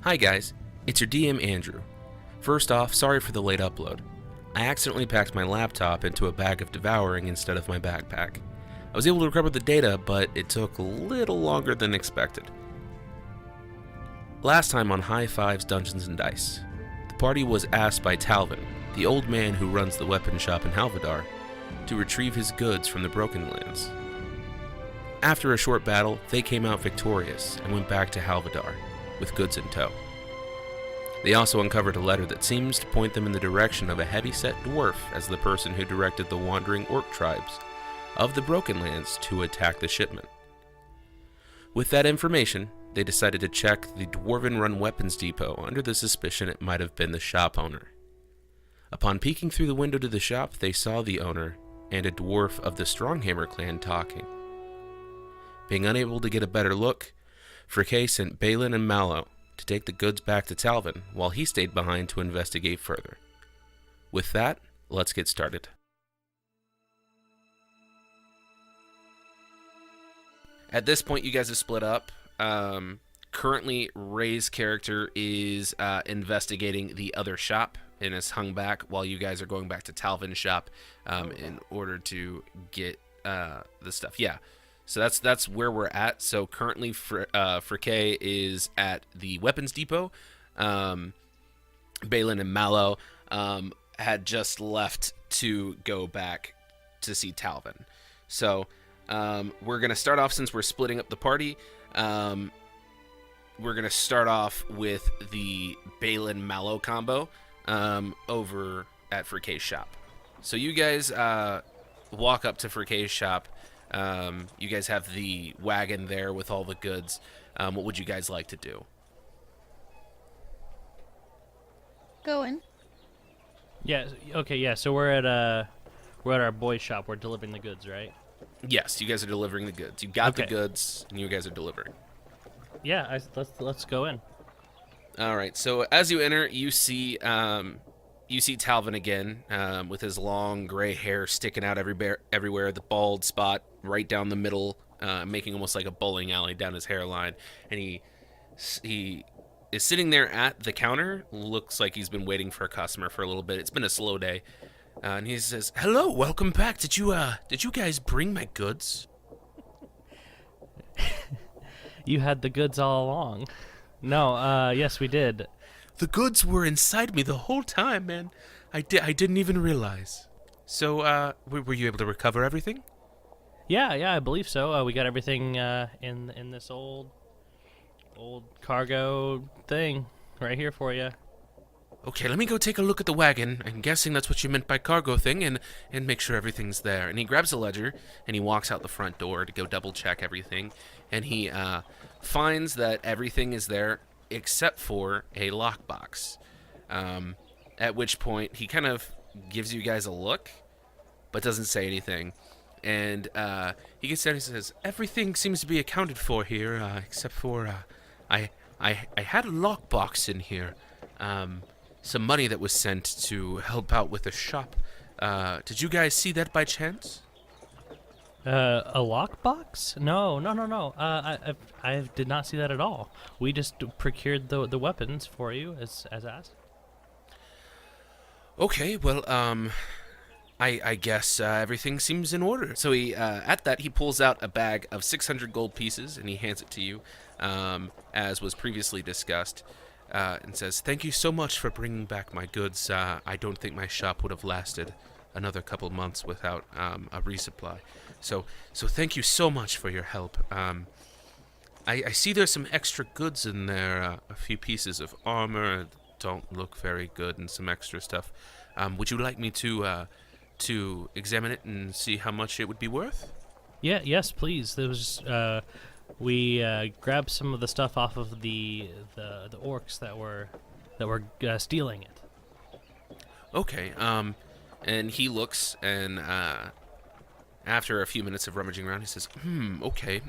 Hi guys, it's your DM Andrew. First off, sorry for the late upload. I accidentally packed my laptop into a bag of devouring instead of my backpack. I was able to recover the data, but it took a little longer than expected. Last time on High Fives Dungeons & Dice, the party was asked by Talvin, the old man who runs the weapon shop in Halvadar, to retrieve his goods from the Broken Lands. After a short battle, they came out victorious and went back to Halvadar, with goods in tow. They also uncovered a letter that seems to point them in the direction of a heavy-set dwarf as the person who directed the wandering orc tribes of the Broken Lands to attack the shipment. With that information, they decided to check the dwarven-run weapons depot under the suspicion it might have been the shop owner. Upon peeking through the window to the shop, they saw the owner and a dwarf of the Stronghammer clan talking. Being unable to get a better look, Fricke sent Balin and Mallow to take the goods back to Talvin, while he stayed behind to investigate further. With that, let's get started. At this point, you guys have split up. Currently, Ray's character is investigating the other shop and is hung back while you guys are going back to Talvin's shop in order to get the stuff. Yeah. So that's where we're at. So currently, Fricke is at the weapons depot. Balin and Mallow had just left to go back to see Talvin. So we're going to start off, since we're splitting up the party, we're going to start off with the Balin-Mallow combo over at Fricke's shop. So you guys walk up to Fricke's shop. You guys have the wagon there with all the goods. What would you guys like to do? Go in. Yeah. Okay. Yeah. So we're at our boys' shop. We're delivering the goods, right? Yes, you guys are delivering the goods. You got the goods, and you guys are delivering. Yeah. Let's go in. All right. So as you enter, you see Talvin again, with his long gray hair sticking out everywhere, the bald spot right down the middle, making almost like a bowling alley down his hairline. And he is sitting there at the counter. Looks like he's been waiting for a customer for a little bit. It's been a slow day. And he says, "Hello, welcome back. Did you guys bring my goods?" You had the goods all along. No. Yes, we did. The goods were inside me the whole time, man. I didn't even realize. So, were you able to recover everything? Yeah, I believe so. We got everything in this old cargo thing right here for you. Okay, let me go take a look at the wagon. I'm guessing that's what you meant by cargo thing, and make sure everything's there. And he grabs a ledger, and he walks out the front door to go double-check everything. And he finds that everything is there except for a lockbox. At which point, he kind of gives you guys a look, but doesn't say anything. And he gets down and he says, "Everything seems to be accounted for here, except for I had a lockbox in here. Some money that was sent to help out with the shop. Did you guys see that by chance?" A lockbox? No. I did not see that at all. We just procured the weapons for you as asked. Okay, well, I guess everything seems in order. So at that, he pulls out a bag of 600 gold pieces, and he hands it to you, as was previously discussed, and says, "Thank you so much for bringing back my goods. I don't think my shop would have lasted another couple months without a resupply. So thank you so much for your help. I see there's some extra goods in there, a few pieces of armor that don't look very good, and some extra stuff. Would you like me to examine it and see how much it would be worth?" Yes, please. There was we grabbed some of the stuff off of the orcs that were stealing it. Okay. And he looks, and after a few minutes of rummaging around, he says, "Okay.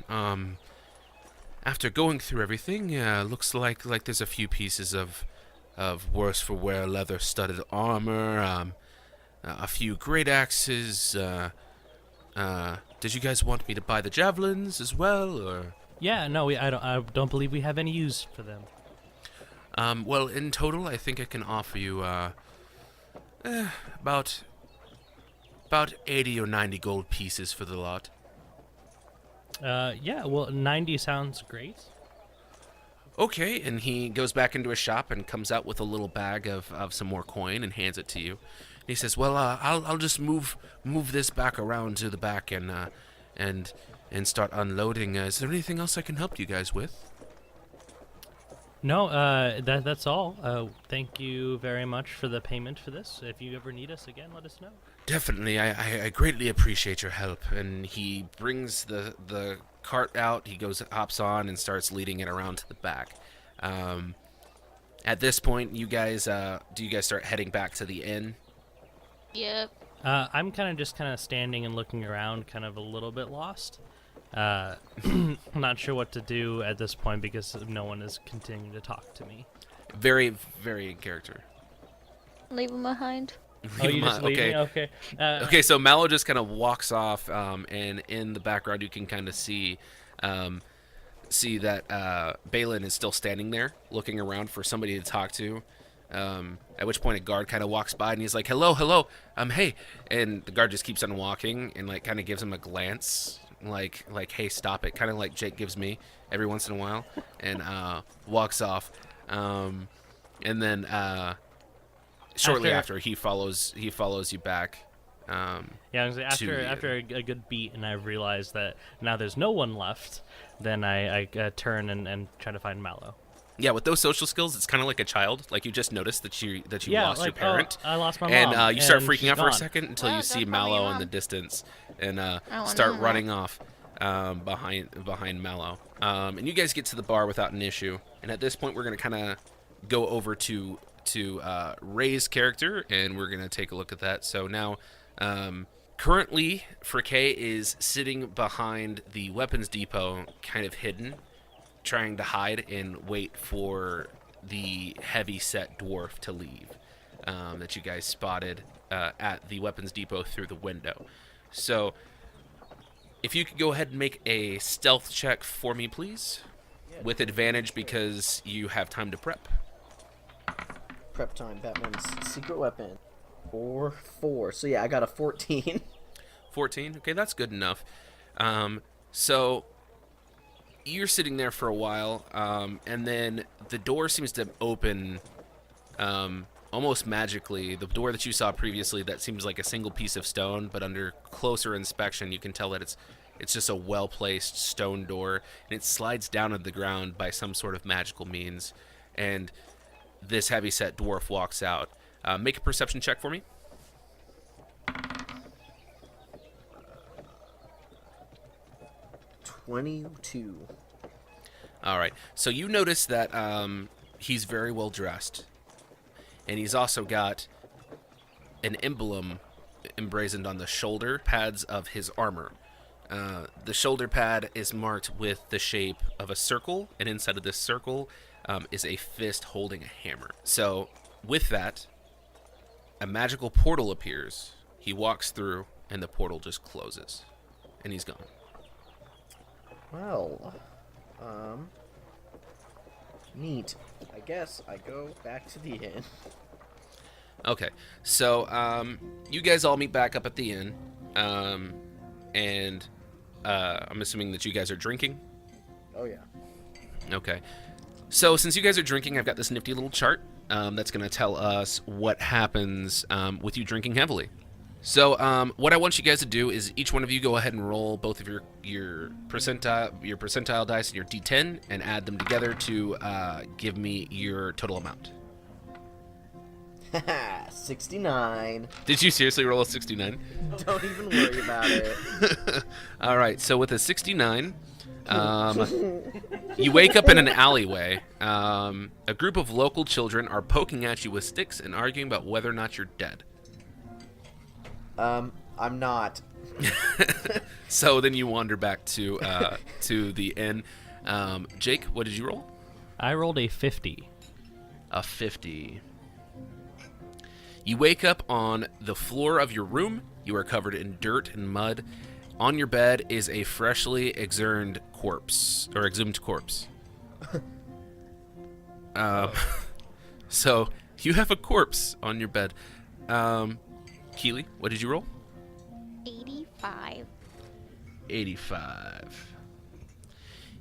After going through everything, looks like there's a few pieces of worse for wear leather-studded armor, a few great axes. Did you guys want me to buy the javelins as well, or?" Yeah, no, I don't believe we have any use for them. Well, in total, I think I can offer you about 80 or 90 gold pieces for the lot. Yeah, well, 90 sounds great. Okay, and he goes back into his shop and comes out with a little bag of some more coin and hands it to you. And he says, "Well, I'll just move this back around to the back and start unloading. Is there anything else I can help you guys with?" No, that's all. Thank you very much for the payment for this. If you ever need us again, let us know. Definitely, I greatly appreciate your help. And he brings the cart out. He hops on and starts leading it around to the back. At this point, you guys, do you guys start heading back to the inn? Yep. I'm kind of standing and looking around, kind of a little bit lost. Not sure what to do at this point because no one is continuing to talk to me. Very, very in character. Leave him behind. Oh, you just leave okay. me? Okay. Okay, so Mallow just kind of walks off, and in the background you can kind of see that Balin is still standing there, looking around for somebody to talk to. At which point a guard kind of walks by and he's like, hello, hey. And the guard just keeps on walking and like kind of gives him a glance, like hey, stop it, kind of like Jake gives me every once in a while, and walks off. And then shortly after he follows you back. Yeah, after a good beat, and I realize that now there's no one left, then I turn and try to find Mallow. Yeah, with those social skills, it's kind of like a child. Like you just noticed that you lost your parent. Oh, I lost my mom. And you start and freaking out for a gone. second until Well, you see don't call me your Mallow in mom. the distance and wanna start know running off behind Mallow. And you guys get to the bar without an issue. And at this point, we're going to kind of go over to Ray's character, and we're going to take a look at that. So now, currently, Fricke is sitting behind the weapons depot, kind of hidden, trying to hide and wait for the heavy-set dwarf to leave that you guys spotted at the weapons depot through the window. So, if you could go ahead and make a stealth check for me, please, with advantage because you have time to prep. Prep time, Batman's secret weapon. 4. So yeah, I got a 14. 14? Okay, that's good enough. So you're sitting there for a while, and then the door seems to open almost magically. The door that you saw previously that seems like a single piece of stone, but under closer inspection you can tell that it's just a well-placed stone door, and it slides down to the ground by some sort of magical means, and this heavy-set dwarf walks out. Make a perception check for me. 22. All right. So you notice that he's very well dressed, and he's also got an emblem emblazoned on the shoulder pads of his armor. The shoulder pad is marked with the shape of a circle, and inside of this circle is a fist holding a hammer. So with that, a magical portal appears. He walks through, and the portal just closes, and he's gone. Well, neat. I guess I go back to the inn. Okay, so you guys all meet back up at the inn, and I'm assuming that you guys are drinking. Oh yeah. Okay, so since you guys are drinking, I've got this nifty little chart that's going to tell us what happens with you drinking heavily. So what I want you guys to do is each one of you go ahead and roll both of your percentile dice and your D10 and add them together to give me your total amount. 69. Did you seriously roll a 69? Don't even worry about it. All right, so with a 69, you wake up in an alleyway. A group of local children are poking at you with sticks and arguing about whether or not you're dead. I'm not. So then you wander back to the inn. Jake, what did you roll? I rolled a 50. A 50. You wake up on the floor of your room. You are covered in dirt and mud. On your bed is a freshly exhumed corpse. So you have a corpse on your bed. Keely, what did you roll? 85. 85.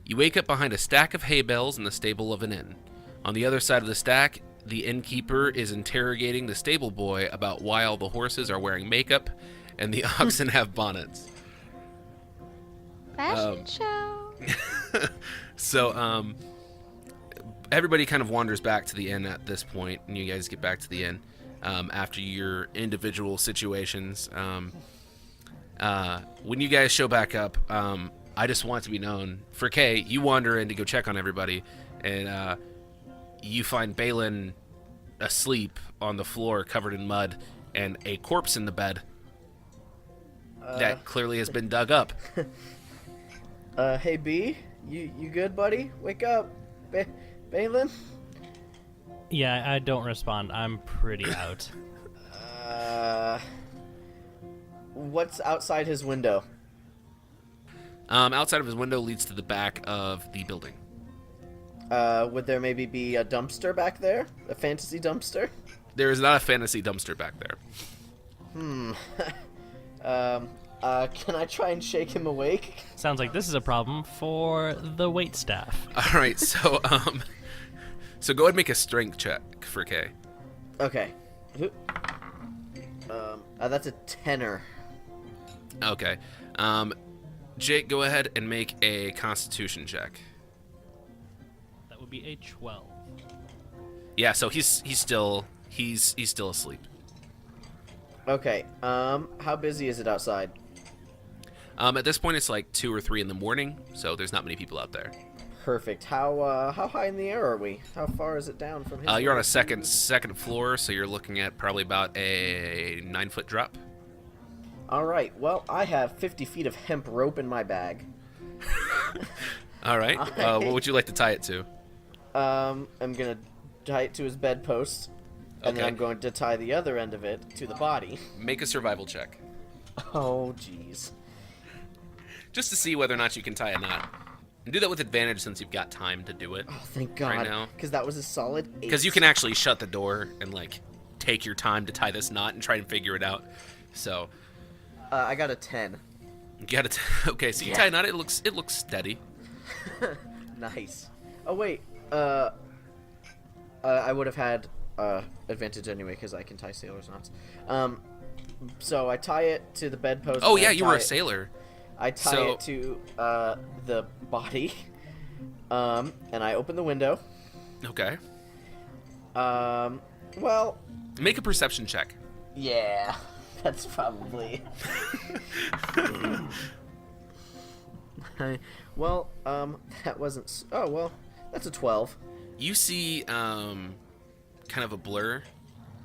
You wake up behind a stack of hay bales in the stable of an inn. On the other side of the stack, the innkeeper is interrogating the stable boy about why all the horses are wearing makeup and the oxen have bonnets. Fashion show. So, everybody kind of wanders back to the inn at this point, and you guys get back to the inn after your individual situations. When you guys show back up, I just want it to be known, for Kay, you wander in to go check on everybody, and you find Balin asleep on the floor covered in mud and a corpse in the bed that clearly has been dug up. Hey B, you good, buddy? Wake up, Balin. Yeah, I don't respond. I'm pretty out. What's outside his window? Outside of his window leads to the back of the building. Would there maybe be a dumpster back there? A fantasy dumpster? There is not a fantasy dumpster back there. Can I try and shake him awake? Sounds like this is a problem for the wait staff. All right, so so go ahead and make a strength check for Kay. Okay. That's a 10er. Okay. Jake, go ahead and make a Constitution check. That would be a 12. Yeah, so he's still asleep. Okay. How busy is it outside? At this point, it's like 2 or 3 in the morning, so there's not many people out there. Perfect. How high in the air are we? How far is it down from his? You're on a second floor, so you're looking at probably about a 9-foot drop. All right. Well, I have 50 feet of hemp rope in my bag. All right. What would you like to tie it to? I'm gonna tie it to his bedpost, and then Okay. I'm going to tie the other end of it to the body. Make a survival check, Oh, jeez. just to see whether or not you can tie a knot. And do that with advantage since you've got time to do it. Oh, thank God. Right now. Because that was a solid 8. Because you can actually shut the door and like take your time to tie this knot and try and figure it out. So I got a 10. you got to. Okay, so you Yeah. tie a knot. It looks steady. Nice. Oh wait. I would have had advantage anyway because I can tie sailor's knots. So I tie it to the bedpost. Oh and yeah, I you were tie a sailor. I tie So- it to the body, and I open the window. Okay. Well, Make a perception check. yeah, that's probably. Well, that wasn't. Oh well, that's a 12. You see kind of a blur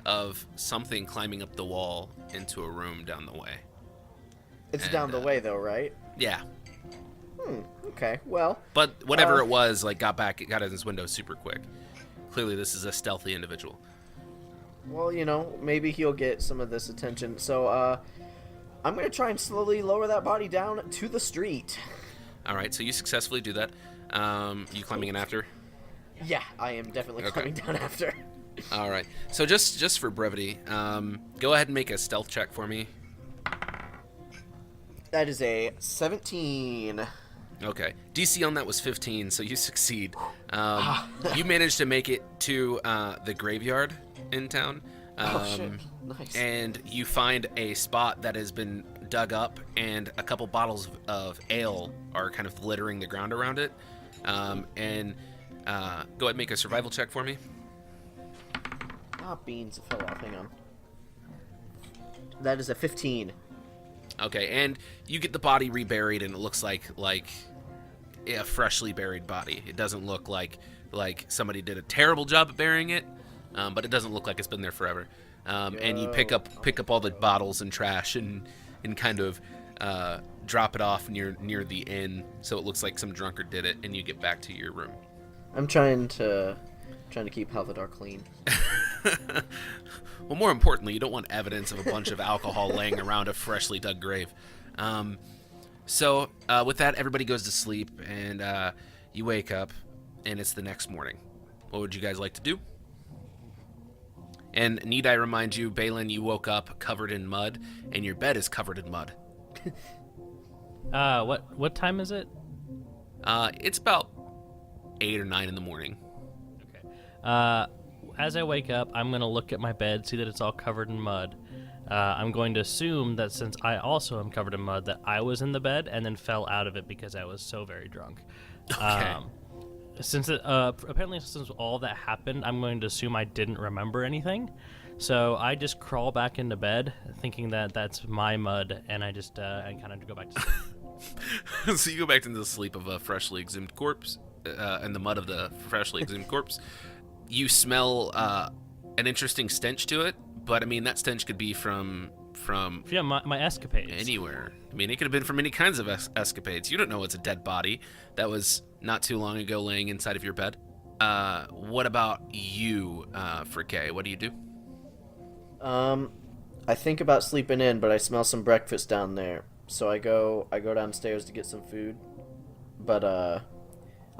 of something climbing up the wall into a room down the way. It's And, down the way though, right? Yeah. Okay. Well, But whatever it was, like got in his window super quick. Clearly this is a stealthy individual. well, maybe he'll get some of this attention. So, I'm gonna try and slowly lower that body down to the street. All right, so you successfully do that. You climbing in after? Yeah, I am definitely Okay. climbing down after. All right. So just for brevity, go ahead and make a stealth check for me. That is a 17. Okay. DC on that was 15, so you succeed. You managed to make it to the graveyard in town. Oh shit! Nice. And you find a spot that has been dug up, and a couple bottles of ale are kind of littering the ground around it. Go ahead and make a survival check for me. Beans fell off. Hang on. That is a 15. Okay, and you get the body reburied, and it looks like a freshly buried body. It doesn't look like somebody did a terrible job at burying it, but it doesn't look like it's been there forever. And you pick up all the bottles and trash and kind of drop it off near the inn, so it looks like some drunkard did it, and you get back to your room. I'm trying to keep Halvadar clean. Well, more importantly, you don't want evidence of a bunch of alcohol laying around a freshly dug grave. So with that, everybody goes to sleep, and you wake up, and it's the next morning. What would you guys like to do? And need I remind you, Balin, you woke up covered in mud, and your bed is covered in mud. What time is it? It's about 8 or 9 in the morning. Okay. As I wake up, I'm going to look at my bed, see that it's all covered in mud. I'm going to assume that since I also am covered in mud, that I was in the bed and then fell out of it because I was so very drunk. Okay. Apparently since all that happened, I'm going to assume I didn't remember anything. So I just crawl back into bed, thinking that that's my mud, and I just I kind of go back to sleep. So you go back into the sleep of a freshly exhumed corpse, and the mud of the freshly exhumed corpse. You smell an interesting stench to it, but I mean that stench could be from Yeah, my escapades. anywhere. I mean, it could have been from any kinds of escapades. You don't know it's a dead body that was not too long ago laying inside of your bed. What about you, Fricke? What do you do? I think about sleeping in, but I smell some breakfast down there. So I go downstairs to get some food. But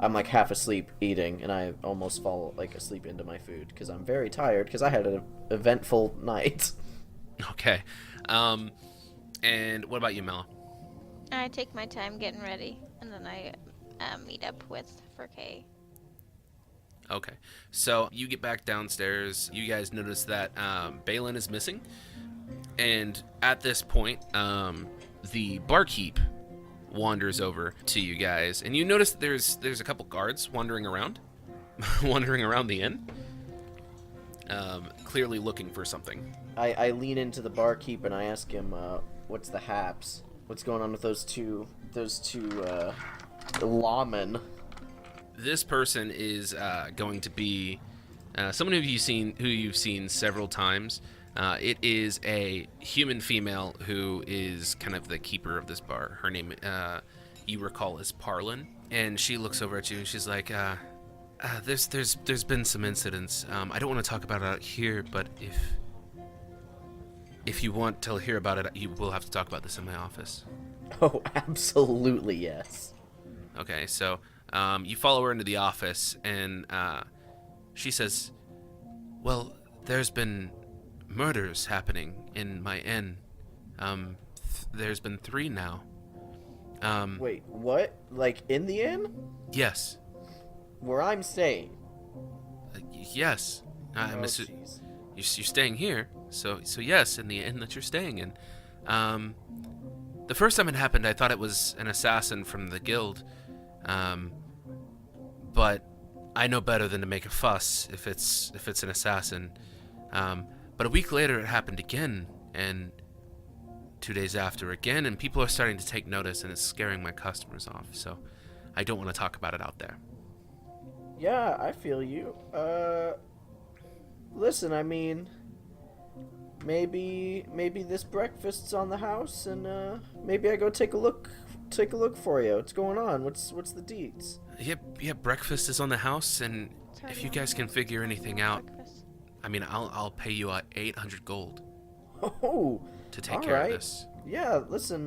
I'm like half asleep eating, and I almost fall like asleep into my food because I'm very tired because I had an eventful night. Okay. And what about you, Mela? I take my time getting ready, and then I meet up with Furkay. Okay. So you get back downstairs. You guys notice that Balin is missing. And at this point, the barkeep wanders over to you guys. And you notice that there's a couple guards wandering around. Wandering around the inn. Clearly looking for something. I lean into the barkeep and I ask him, what's the haps? What's going on with those two lawmen? This person is going to be someone who you've seen several times. It is a human female who is kind of the keeper of this bar. Her name, you recall, is Parlin, and she looks over at you and she's like, "There's been some incidents. I don't want to talk about it out here, but if you want to hear about it, you will have to talk about this in my office." Oh, absolutely yes. Okay, so you follow her into the office, and she says, "Well, there's been murders happening in my inn. There's been 3 now." Wait, what? Like in the inn? Yes. Where I'm staying? Yes. Oh, You're jeez. staying here, so yes, in the inn that you're staying in. The first time it happened, I thought it was an assassin from the guild. But I know better than to make a fuss if it's an assassin. But a week later, it happened again, and 2 days after again, and people are starting to take notice, and it's scaring my customers off. So I don't want to talk about it out there. Yeah, I feel you. Listen, I mean, maybe this breakfast's on the house, and maybe I go take a look for you. What's going on? What's the deets? Yeah, breakfast is on the house, and if you guys can figure anything out, I mean, I'll pay you 800 gold Oh, to take all care right. of this. Yeah, listen,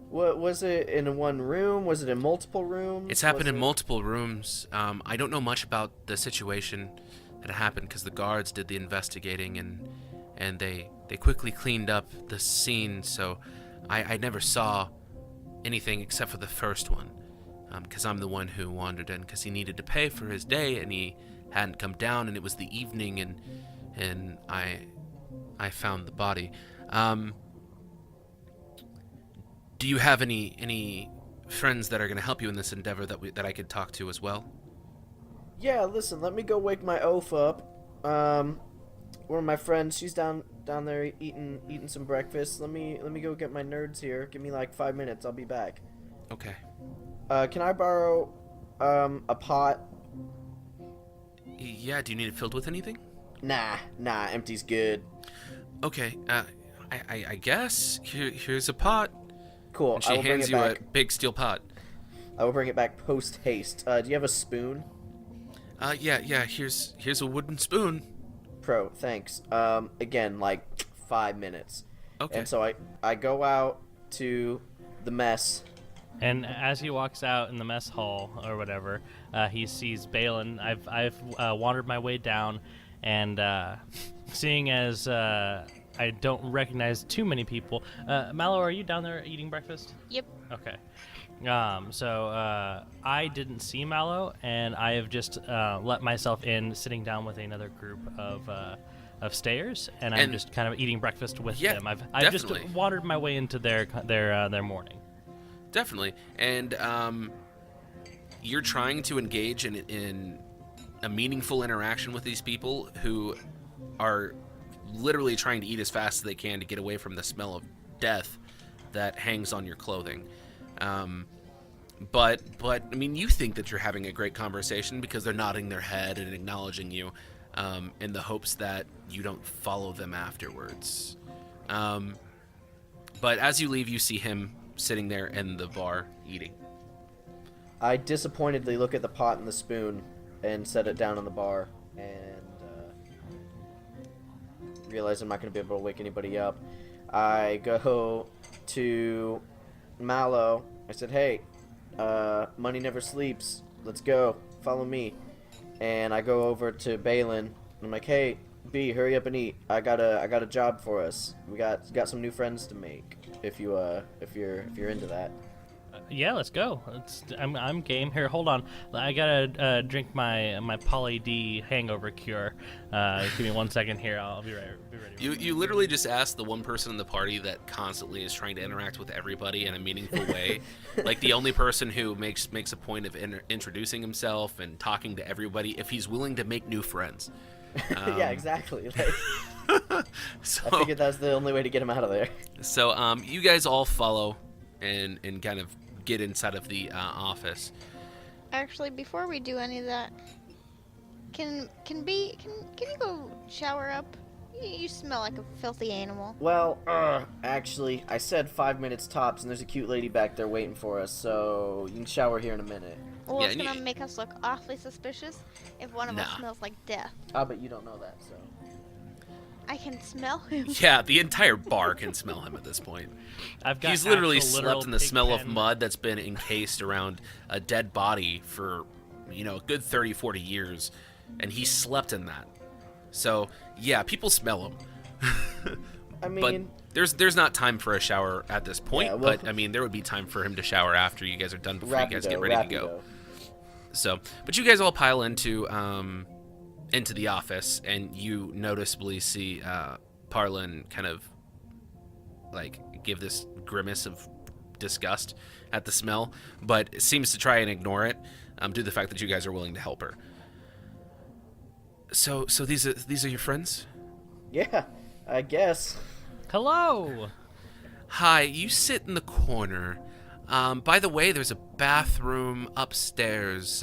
what was it in one room? Was it in multiple rooms? It's happened in multiple rooms. I don't know much about the situation that happened because the guards did the investigating, and they quickly cleaned up the scene, so I never saw anything except for the first one, because I'm the one who wandered in because he needed to pay for his day, and he hadn't come down, and it was the evening, and I found the body. Do you have any friends that are going to help you in this endeavor that I could talk to as well? Yeah, listen, let me go wake my oaf up. One of my friends, she's down there eating some breakfast. Let me go get my nerds here. Give me like 5 minutes. I'll be back. Okay. Can I borrow a pot? Yeah, do you need it filled with anything? Nah, empty's good. Okay, I guess. Here's a pot. Cool. And she I will bring hands it you back. a big steel pot. I will bring it back post haste. Do you have a spoon? Yeah, here's a wooden spoon. Pro, thanks. Again, like 5 minutes. Okay. And so I go out to the mess. And as he walks out in the mess hall or whatever, he sees Balin. I've wandered my way down, And seeing as I don't recognize too many people, Mallow, are you down there eating breakfast? Yep. Okay. So I didn't see Mallow, and I have just let myself in, sitting down with another group of stayers, and I'm just kind of eating breakfast with them. I've just wandered my way into their morning. Definitely. And you're trying to engage in a meaningful interaction with these people who are literally trying to eat as fast as they can to get away from the smell of death that hangs on your clothing. But I mean, you think that you're having a great conversation because they're nodding their head and acknowledging you, in the hopes that you don't follow them afterwards. But as you leave, you see him sitting there in the bar eating. I disappointedly look at the pot and the spoon and set it down on the bar and realize I'm not going to be able to wake anybody up. I go to Mallow. I said, hey, money never sleeps. Let's go. Follow me. And I go over to Balin. I'm like, hey, B, hurry up and eat. I got a job for us. We got some new friends to make. If you're into that. Yeah, let's go. I'm game. Here, hold on. I gotta drink my Poly D hangover cure. Give me 1 second here. I'll be ready. You literally just asked the one person in the party that constantly is trying to interact with everybody in a meaningful way, like the only person who makes a point of introducing himself and talking to everybody, if he's willing to make new friends. Yeah, exactly. So, I figured that was the only way to get him out of there. So you guys all follow and kind of get inside of the office. Actually, before we do any of that, can you go shower up? You smell like a filthy animal. Well, actually, I said 5 minutes tops, and there's a cute lady back there waiting for us, so you can shower here in a minute. Well, Yeah, it's and gonna make us look awfully suspicious if one of us smells like death. But you don't know that, so. I can smell him. Yeah, the entire bar can smell him at this point. He's literally slept in the smell of mud that's been encased around a dead body for, a good 30, 40 years, and he slept in that. So, yeah, people smell him. I mean... But there's not time for a shower at this point, Yeah, well, but, I mean, there would be time for him to shower after you guys are done before you guys get ready to go. So, but you guys all pile into the office, and you noticeably see Parlin kind of, like, give this grimace of disgust at the smell, but seems to try and ignore it due to the fact that you guys are willing to help her. So these are your friends? Yeah, I guess. Hello. Hi, you sit in the corner. By the way, there's a bathroom upstairs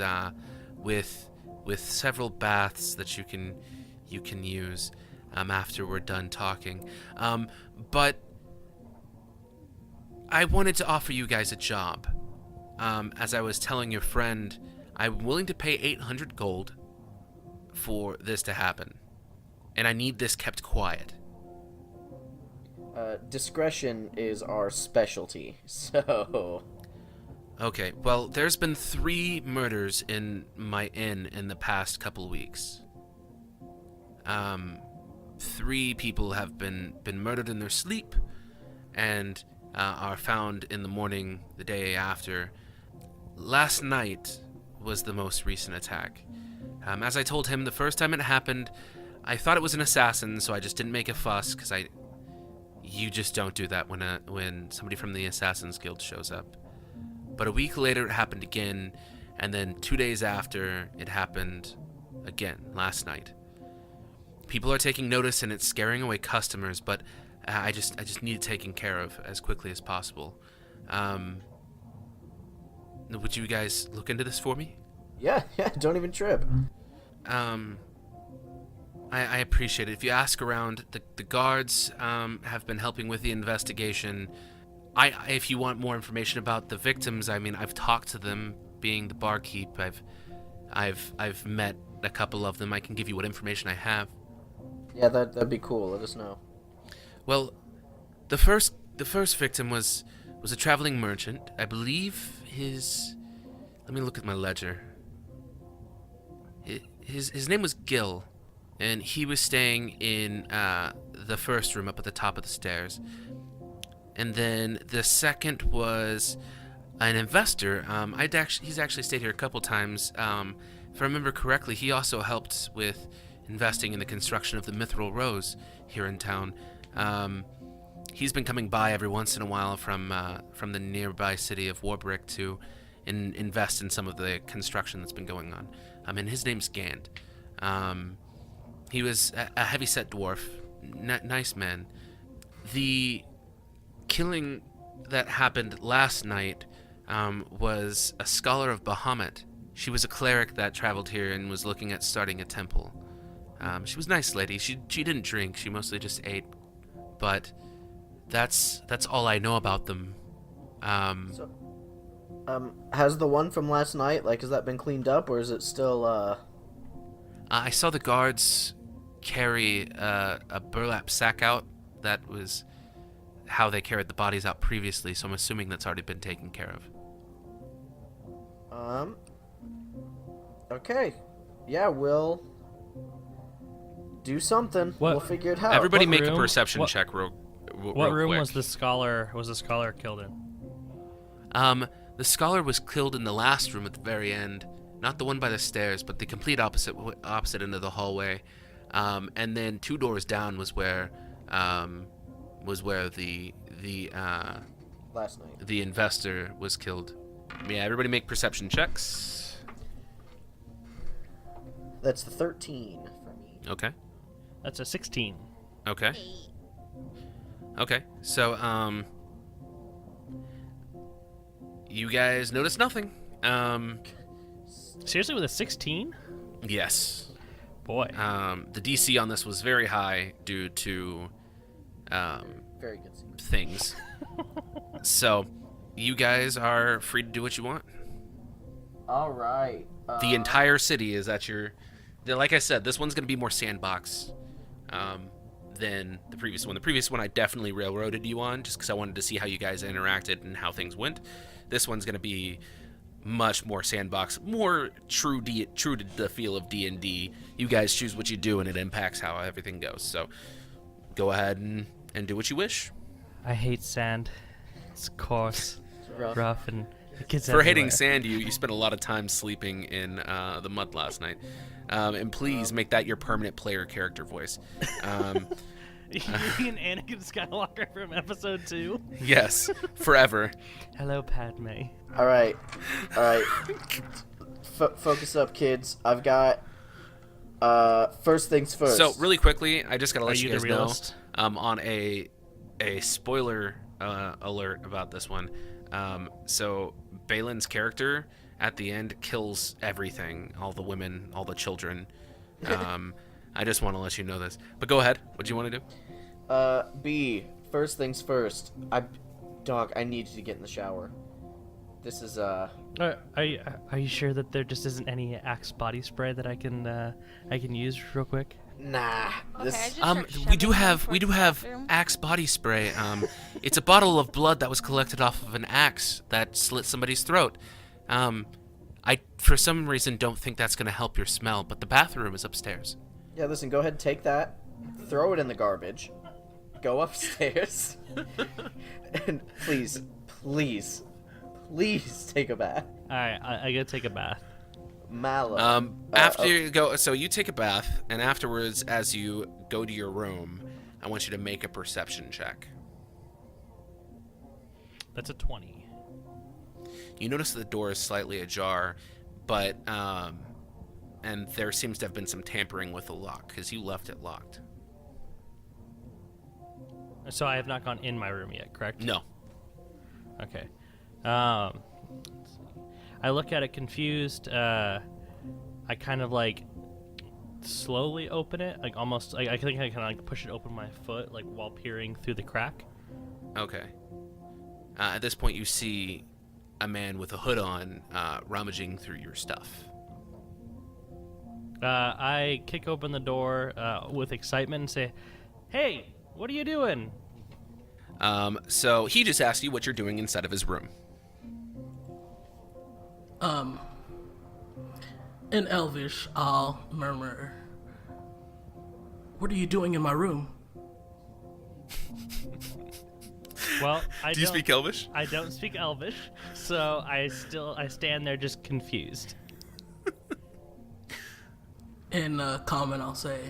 with several baths that you can use after we're done talking. But I wanted to offer you guys a job. As I was telling your friend, I'm willing to pay 800 gold for this to happen, and I need this kept quiet. Discretion is our specialty, so... Okay, well, there's been 3 murders in my inn in the past couple weeks. 3 people have been murdered in their sleep, and are found in the morning the day after. Last night was the most recent attack. As I told him the first time it happened, I thought it was an assassin, so I just didn't make a fuss, because you just don't do that when somebody from the Assassin's Guild shows up. But a week later it happened again, and then 2 days after it happened again, last night. People are taking notice and it's scaring away customers, but I just need it taken care of as quickly as possible. Would you guys look into this for me? Yeah, don't even trip. I appreciate it. If you ask around, the guards have been helping with the investigation. If you want more information about the victims, I mean, I've talked to them. Being the barkeep, I've met a couple of them. I can give you what information I have. Yeah, that'd be cool. Let us know. Well, the first victim was a traveling merchant. I believe let me look at my ledger. His name was Gil, and he was staying in the first room up at the top of the stairs. And then the second was an investor. He's actually stayed here a couple times. If I remember correctly, he also helped with investing in the construction of the Mithril Rose here in town. He's been coming by every once in a while from the nearby city of Warbrick to invest in some of the construction that's been going on. And his name's Gand. He was a heavy-set dwarf, nice man. The killing that happened last night was a scholar of Bahamut. She was a cleric that traveled here and was looking at starting a temple. She was a nice lady. She didn't drink. She mostly just ate. But that's all I know about them. Has the one from last night, has that been cleaned up, or is it still, I saw the guards carry a burlap sack out. That was how they carried the bodies out previously, so I'm assuming that's already been taken care of. Okay. Yeah, we'll do something. What- We'll figure it out. Everybody What make a room- perception what- check real What room quick. was the scholar killed in? The scholar was killed in the last room at the very end, not the one by the stairs, but the complete opposite end of the hallway. And then 2 doors down was where the Last night. the investor was killed. Yeah, everybody make perception checks. That's the 13 for me. Okay. That's a 16. Okay. Okay. So you guys notice nothing. Seriously, with a 16? Yes. Boy. The DC on this was very high due to Very good scene. things. So, you guys are free to do what you want. All right. The entire city is at your... Like I said, this one's going to be more sandbox than the previous one. The previous one I definitely railroaded you on just because I wanted to see how you guys interacted and how things went. This one's going to be much more sandbox, more true to the feel of D&D. You guys choose what you do, and it impacts how everything goes. So, go ahead and do what you wish. I hate sand. It's coarse, rough, and it gets For hating everywhere. sand, you spent a lot of time sleeping in the mud last night. And please make that your permanent player character voice. You're being Anakin Skywalker from episode 2. Yes, forever. Hello, Padme. All right. Focus up, kids. I've got first things first. So really quickly, I just gotta Are let you you the guys know realist? on a spoiler alert about this one. So Balin's character at the end kills everything, all the women, all the children. I just want to let you know this. But go ahead. What do you want to do? B, first things first. Dog, I need you to get in the shower. This is Are you sure that there just isn't any Axe body spray that I can use real quick? nah. Okay, This I just start We do shoving have them we do towards the have bathroom. Axe body spray. It's a bottle of blood that was collected off of an axe that slit somebody's throat. I for some reason don't think that's gonna help your smell, but the bathroom is upstairs. Yeah, listen. Go ahead, take that, throw it in the garbage, go upstairs, and please take a bath. All right, I gotta take a bath. Mallow. After you go, so you take a bath, and afterwards, as you go to your room, I want you to make a perception check. That's a 20. You notice the door is slightly ajar, but and there seems to have been some tampering with the lock because you left it locked. So I have not gone in my room yet, correct? No. Okay. I look at it confused. I kind of slowly open it, almost. I think I kind of push it open with my foot, while peering through the crack. Okay. At this point, you see a man with a hood on rummaging through your stuff. I kick open the door with excitement and say, "Hey, what are you doing?" So he just asked you what you're doing inside of his room. In Elvish, I'll murmur, What are you doing in my room? Well, Do you speak Elvish? I don't speak Elvish, so I stand there just confused. In common, I'll say,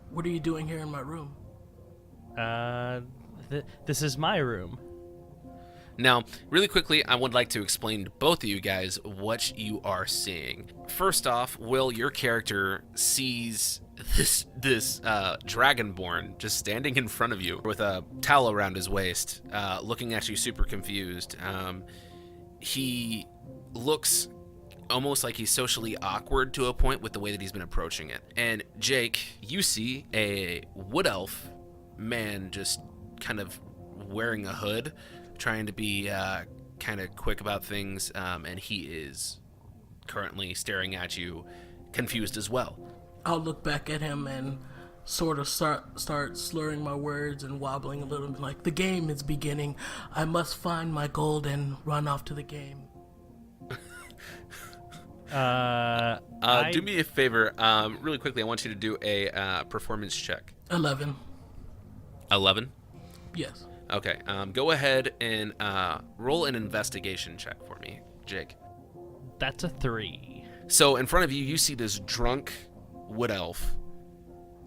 what are you doing here in my room? This is my room. Now, really quickly, I would like to explain to both of you guys what you are seeing. First off, Will, your character sees this dragonborn just standing in front of you with a towel around his waist, looking at you super confused. He looks almost like he's socially awkward to a point with the way that he's been approaching it. And Jake, you see a wood elf man just kind of wearing a hood, trying to be kind of quick about things, and he is currently staring at you, confused as well. I'll look back at him and sort of start slurring my words and wobbling a little bit, like, the game is beginning. I must find my gold and run off to the game. Do me a favor, really quickly. I want you to do a performance check. 11. 11? Yes. Okay. Go ahead and roll an investigation check for me, Jake. That's a 3. So in front of you, you see this drunk wood elf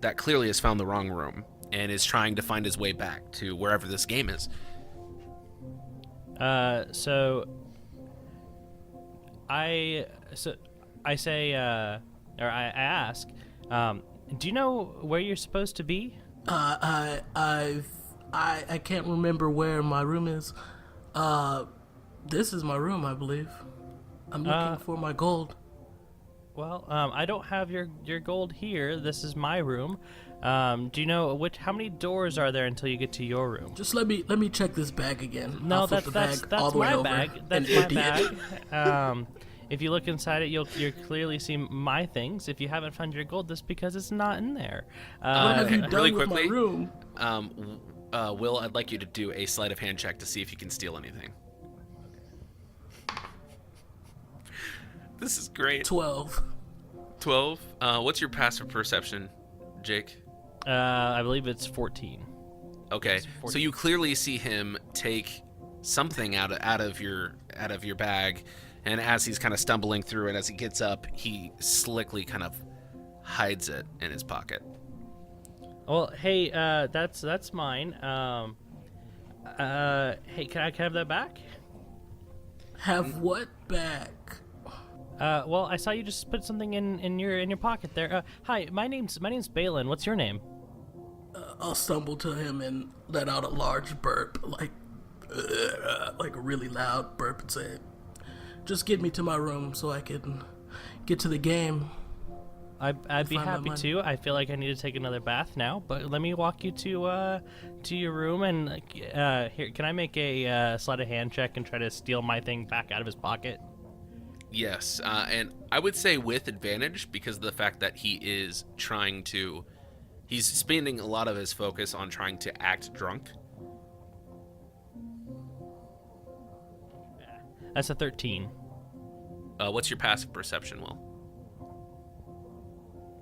that clearly has found the wrong room and is trying to find his way back to wherever this game is. So I say, or I ask, do you know where you're supposed to be? I can't remember where my room is. This is my room, I believe. I'm looking for my gold. Well, I don't have your gold here. This is my room. Do you know how many doors are there until you get to your room? Just let me check this bag again. No, I'll flip that's the bag all the way my over bag. That's and my empty it. bag. If you look inside it, you'll clearly see my things. If you haven't found your gold, that's because it's not in there. What have you done really with quickly, my room? Will, I'd like you to do a sleight of hand check to see if you can steal anything. This is great. 12. 12? What's your passive perception, Jake? I believe it's 14. Okay, so you clearly see him take something out of your bag, and as he's kind of stumbling through it, as he gets up, he slickly kind of hides it in his pocket. Well, hey, that's mine. Hey, can I have that back? Have what back? Well, I saw you just put something in your pocket there. Hi, my name's Balin. What's your name? I'll stumble to him and let out a large burp, like a really loud burp, and say, "Just get me to my room so I can get to the game." I'd be happy to. I feel like I need to take another bath now, but let me walk you to your room, and here, can I make a sleight of hand check and try to steal my thing back out of his pocket? Yes, and I would say with advantage because of the fact that he's spending a lot of his focus on trying to act drunk. That's a 13. What's your passive perception, Will?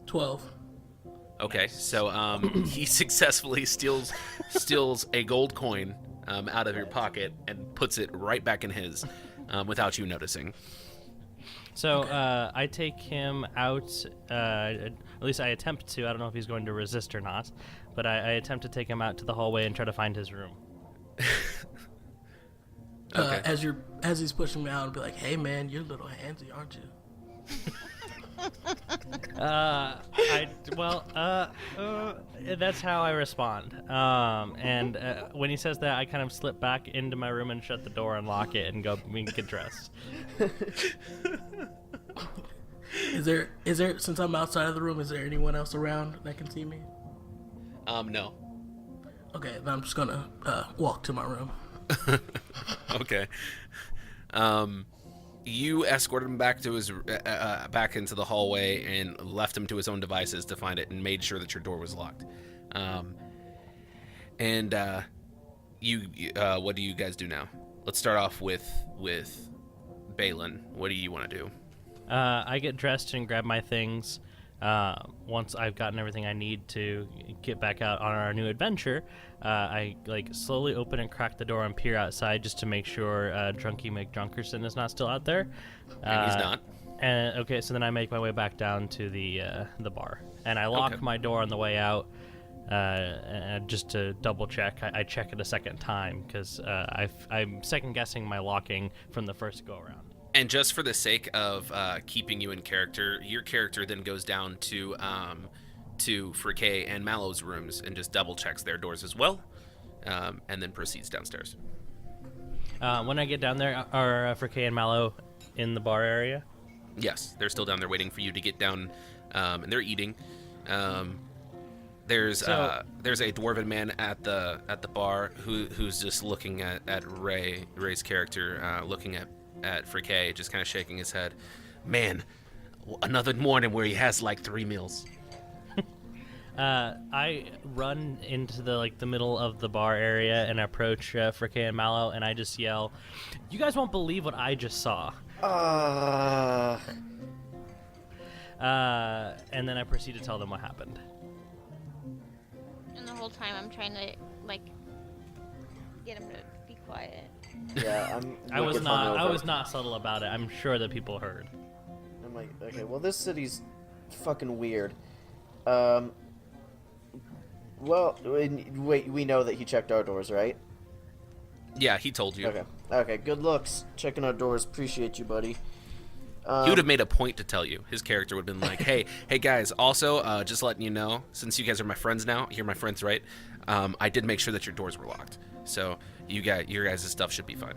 12. Okay, so he successfully steals a gold coin out of your pocket and puts it right back in his without you noticing. So I take him out, at least I attempt to. I don't know if he's going to resist or not, but I attempt to take him out to the hallway and try to find his room. Okay. As he's pushing me out, and be like, "Hey man, you're a little handsy, aren't you?" That's how I respond. And when he says that, I kind of slip back into my room and shut the door and lock it and go get dressed. Is there since I'm outside of the room, is there anyone else around that can see me? No. Okay, then I'm just gonna walk to my room. Okay. You escorted him back to his back into the hallway and left him to his own devices to find it and made sure that your door was locked. You what do you guys do now? Let's start off with Balin. What do you want to do? I get dressed and grab my things. Once I've gotten everything I need to get back out on our new adventure, I like slowly open and crack the door and peer outside just to make sure Drunky McDrunkerson is not still out there. And he's not. And okay, so then I make my way back down to the bar, and I lock my door on the way out. And just to double check, I check it a second time because I'm second guessing my locking from the first go around. And just for the sake of keeping you in character, your character then goes down to Fricke and Mallow's rooms and just double checks their doors as well, and then proceeds downstairs. When I get down there, are Fricke and Mallow in the bar area? Yes, they're still down there waiting for you to get down, and they're eating. There's a dwarven man at the bar who's just looking at Ray's character, looking at Fricke, just kind of shaking his head. Man, another morning where he has like 3 meals. I run into the middle of the bar area and approach Fricke and Mallow, and I just yell, "You guys won't believe what I just saw!" And then I proceed to tell them what happened. And the whole time I'm trying to get him to be quiet. Yeah, I was not subtle about it. I'm sure that people heard. I'm like, okay, well, this city's fucking weird. Well, wait, we know that he checked our doors, right? Yeah, he told you. Okay, good looks. Checking our doors. Appreciate you, buddy. He would have made a point to tell you. His character would have been like, hey guys, also, just letting you know, since you guys are my friends now, you're my friends, right? I did make sure that your doors were locked. So your guys' stuff should be fine.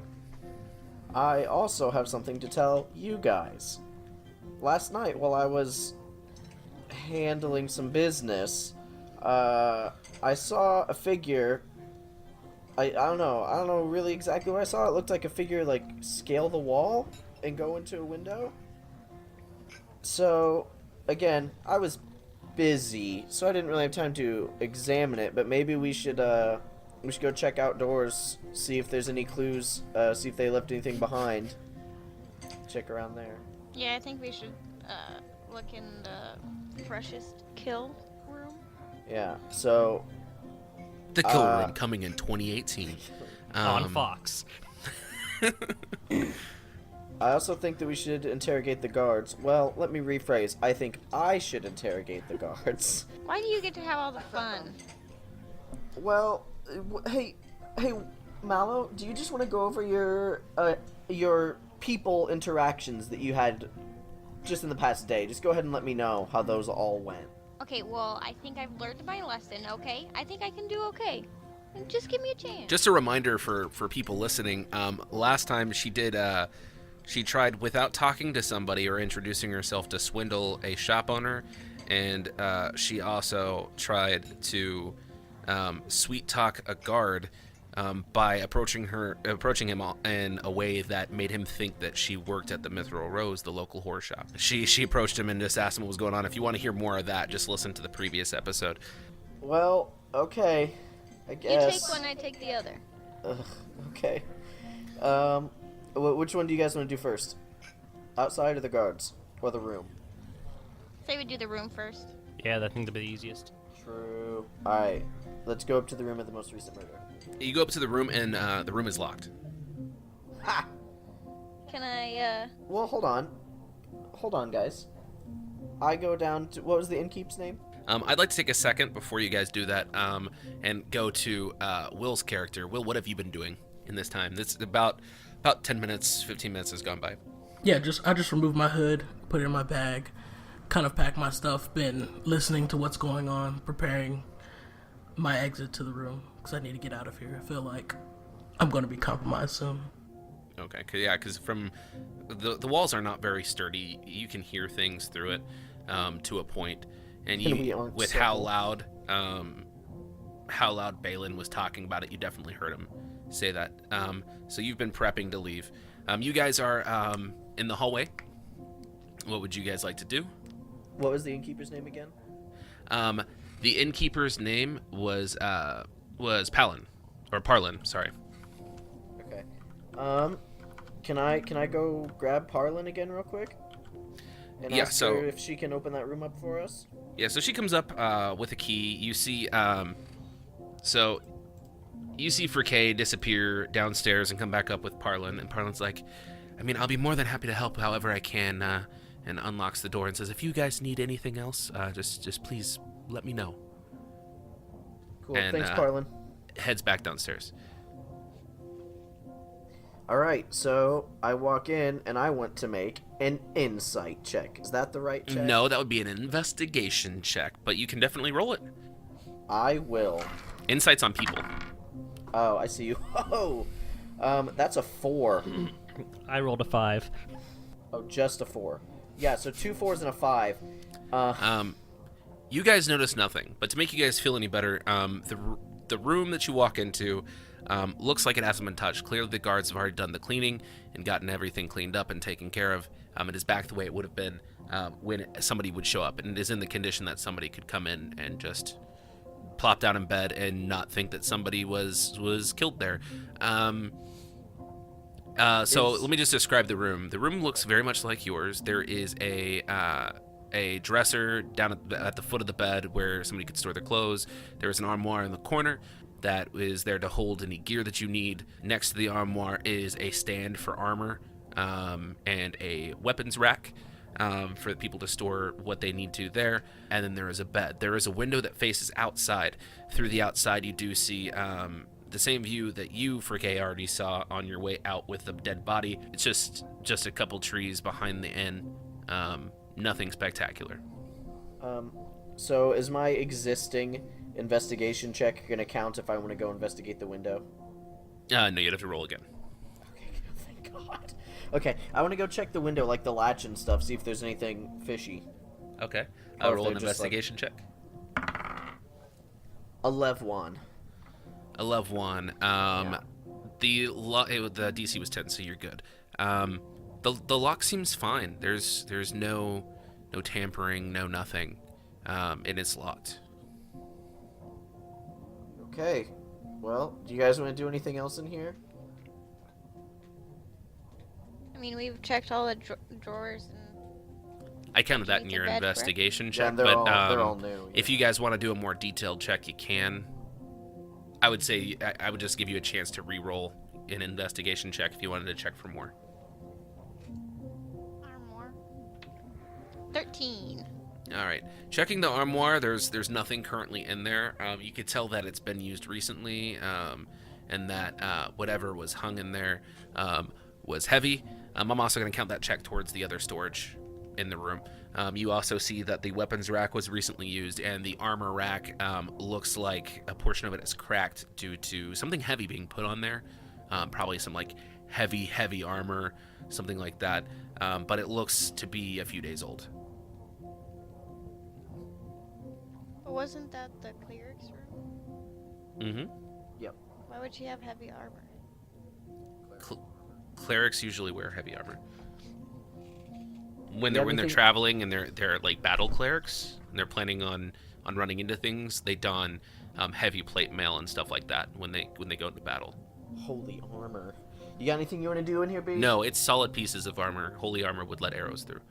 I also have something to tell you guys. Last night, while I was handling some business, I saw a figure. I don't know really exactly what I saw. It looked like a figure scale the wall and go into a window. So, again, I was busy, so I didn't really have time to examine it, but maybe we should go check outdoors, see if there's any clues, see if they left anything behind. Check around there. Yeah, I think we should look in the freshest kill room. Yeah, so... The kill room coming in 2018. On Fox. I also think that we should interrogate the guards. Well, let me rephrase. I think I should interrogate the guards. Why do you get to have all the fun? Well, hey, Mallow, do you just want to go over your people interactions that you had just in the past day? Just go ahead and let me know how those all went. Okay, well, I think I've learned my lesson, okay? I think I can do okay. Just give me a chance. Just a reminder for people listening, last time she did, she tried, without talking to somebody or introducing herself, to swindle a shop owner, and she also tried to sweet talk a guard by approaching him in a way that made him think that she worked at the Mithril Rose, the local horror shop. She approached him and just asked him what was going on. If you want to hear more of that, just listen to the previous episode. Well, okay, I guess. You take one, I take the other. Okay. Which one do you guys want to do first? Outside or the guards? Or the room? Say we do the room first. Yeah, that thing to be the easiest. True. Alright, let's go up to the room of the most recent murder. You go up to the room, and the room is locked. Ha! Can I, Well, hold on. Hold on, guys. I go down to... What was the innkeep's name? I'd like to take a second before you guys do that, and go to Will's character. Will, what have you been doing in this time? This about 10 minutes, 15 minutes has gone by. Yeah, I just removed my hood, put it in my bag, kind of packed my stuff, been listening to what's going on, preparing my exit to the room, because I need to get out of here. I feel like I'm going to be compromised soon. Okay, yeah, because from the walls are not very sturdy. You can hear things through it to a point, and you with how loud Balin was talking about it, you definitely heard him say that. So you've been prepping to leave. You guys are in the hallway. What would you guys like to do? What was the innkeeper's name again? The innkeeper's name was Palin, or Parlin. Sorry. Okay. Can I go grab Parlin again real quick? and Yeah, ask so- her if she can open that room up for us? Yeah, so she comes up with a key. You see, so you see Fricay disappear downstairs and come back up with Parlin, and Parlin's like, I mean, I'll be more than happy to help however I can, and unlocks the door and says, if you guys need anything else, just please let me know. Cool. And, Thanks, Parlin. Heads back downstairs. All right, so I walk in and I want to make an insight check. Is that the right check? No, that would be an investigation check, but you can definitely roll it. I will. Insight's on people. Oh, I see you. Oh, that's a 4. I rolled a 5. Oh, just a 4. Yeah, so 2 4s and a 5. You guys notice nothing, but to make you guys feel any better, the room that you walk into looks like it hasn't been touched. Clearly, the guards have already done the cleaning and gotten everything cleaned up and taken care of. It is back the way it would have been when somebody would show up, and it is in the condition that somebody could come in and just plop down in bed and not think that somebody was killed there. So let me just describe the room. The room looks very much like yours. There is a dresser down at the foot of the bed where somebody could store their clothes. There is an armoire in the corner that is there to hold any gear that you need. Next to the armoire is a stand for armor and a weapons rack for people to store what they need to there. And then there is a bed. There is a window that faces outside. Through the outside, you do see the same view that you, Fricay, already saw on your way out with the dead body. It's just a couple trees behind the inn. Nothing spectacular. So is my existing investigation check going to count if I want to go investigate the window? No, you'd have to roll again. Okay, thank God. Okay, I want to go check the window, like the latch and stuff, see if there's anything fishy. Okay. Or if Roll they're an just, like- investigation check. 11. 11. Yeah. The DC was 10, so you're good. The lock seems fine. There's no tampering, no nothing, and it's locked. Okay. Well, do you guys want to do anything else in here? I mean, we've checked all the drawers and. I counted that in Underneath your the bed, correct? investigation Yeah, check, they're but all new. Yeah. if you guys want to do a more detailed check, you can. I would say I would just give you a chance to re-roll an investigation check if you wanted to check for more. Armoire. 13. All right. Checking the armoire, there's nothing currently in there. You could tell that it's been used recently, and that whatever was hung in there was heavy. I'm also going to count that check towards the other storage in the room. You also see that the weapons rack was recently used, and the armor rack looks like a portion of it is cracked due to something heavy being put on there. Probably some like heavy armor, something like that. But it looks to be a few days old. But wasn't that the cleric's room? Mm-hmm. Why would she have heavy armor? Clerics usually wear heavy armor when Yeah, they're anything- traveling, and they're like battle clerics and they're planning on running into things. They don heavy plate mail and stuff like that when they go into battle. Holy armor. You got anything you want to do in here, B? No, it's solid pieces of armor. Holy armor would let arrows through.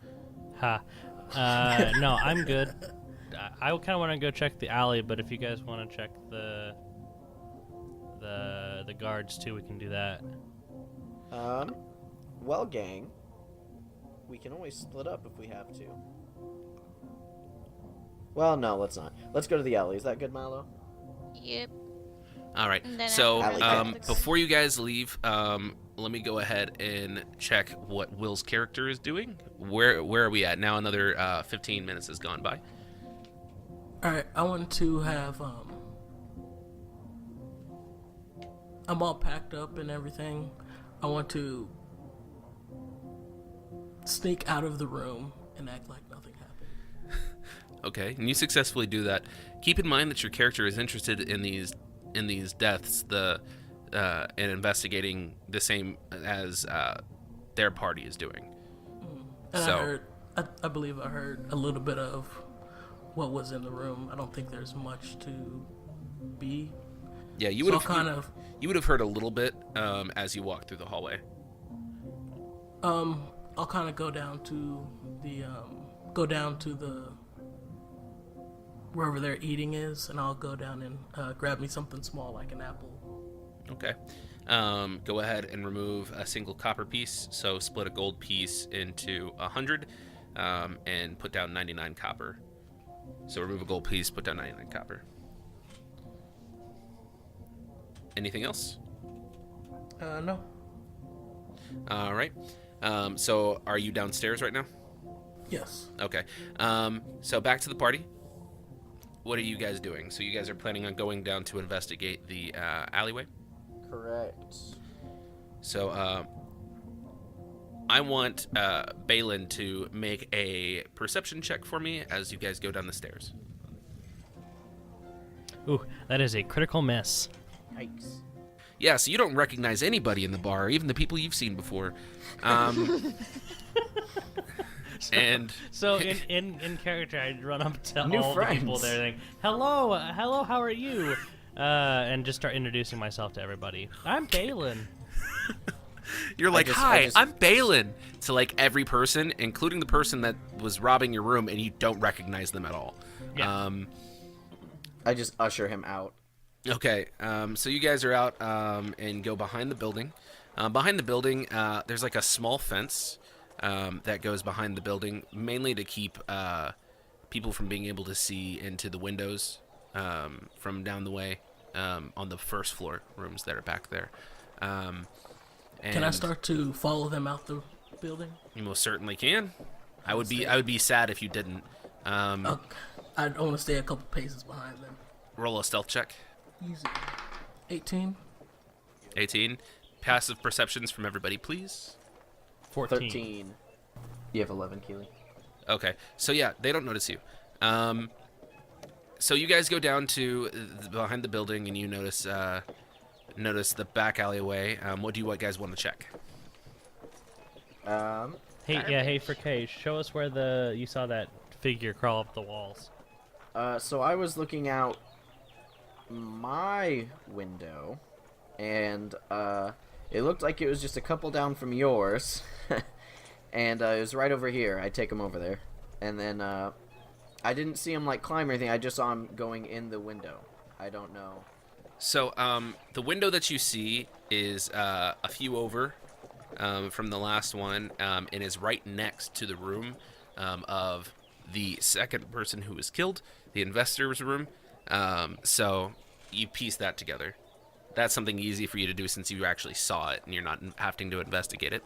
Ha. No, I'm good. I kind of want to go check the alley, but if you guys want to check the guards too, we can do that. Well, gang, we can always split up if we have to. Well, no, let's not. Let's go to the alley. Is that good, Milo? Yep. All right. And then So after that, before you guys leave, let me go ahead and check what Will's character is doing. Where are we at now? Another 15 minutes has gone by. Alright, I want to have, I'm all packed up and everything. I want to sneak out of the room and act like nothing happened. Okay, and you successfully do that. Keep in mind that your character is interested in these deaths, and investigating the same as their party is doing. And So- I believe I heard a little bit of what was in the room. I don't think there's much to be. Yeah, you So would have kind of, you would have heard a little bit as you walked through the hallway. I'll kind of go down to the wherever their eating is, and I'll go down and grab me something small like an apple. Okay. Go ahead and remove a single copper piece. So split a gold piece into 100 and put down 99 copper. So remove a gold piece, put down 99 copper. Anything else? No. All right. So are you downstairs right now? Yes. Okay. So back to the party. What are you guys doing? So you guys are planning on going down to investigate the alleyway? Correct. So I want Balin to make a perception check for me as you guys go down the stairs. Ooh, that is a critical miss. Yikes. Yeah, so you don't recognize anybody in the bar, even the people you've seen before. And So in character, I'd run up to New all friends. the people there, saying, "Hello, how are you?" And just start introducing myself to everybody. I'm Balin. you're like, I "Hi, just- I'm Balin," to like every person, including the person that was robbing your room, and you don't recognize them at all. Yeah. I just usher him out. Okay, so you guys are out and go behind the building. Behind the building, there's like a small fence that goes behind the building, mainly to keep people from being able to see into the windows from down the way on the first floor rooms that are back there. Can I And start to follow them out the building? You most certainly can. I would be sad if you didn't. Oh, I want to stay a couple paces behind them. Roll a stealth check. Easy. 18. 18. Passive perceptions from everybody, please. 14. 13. You have 11, Keely. Okay, so yeah, they don't notice you. So you guys go down to behind the building, and you notice the back alleyway. What do you guys want to check? Hey, for K, show us where you saw that figure crawl up the walls. So I was looking out my window, and it looked like it was just a couple down from yours, and it was right over here. I take him over there, and then I didn't see him like climb or anything. I just saw him going in the window. I don't know. So the window that you see is a few over from the last one, and is right next to the room of the second person who was killed, the investor's room. So you piece that together. That's something easy for you to do since you actually saw it and you're not having to investigate it.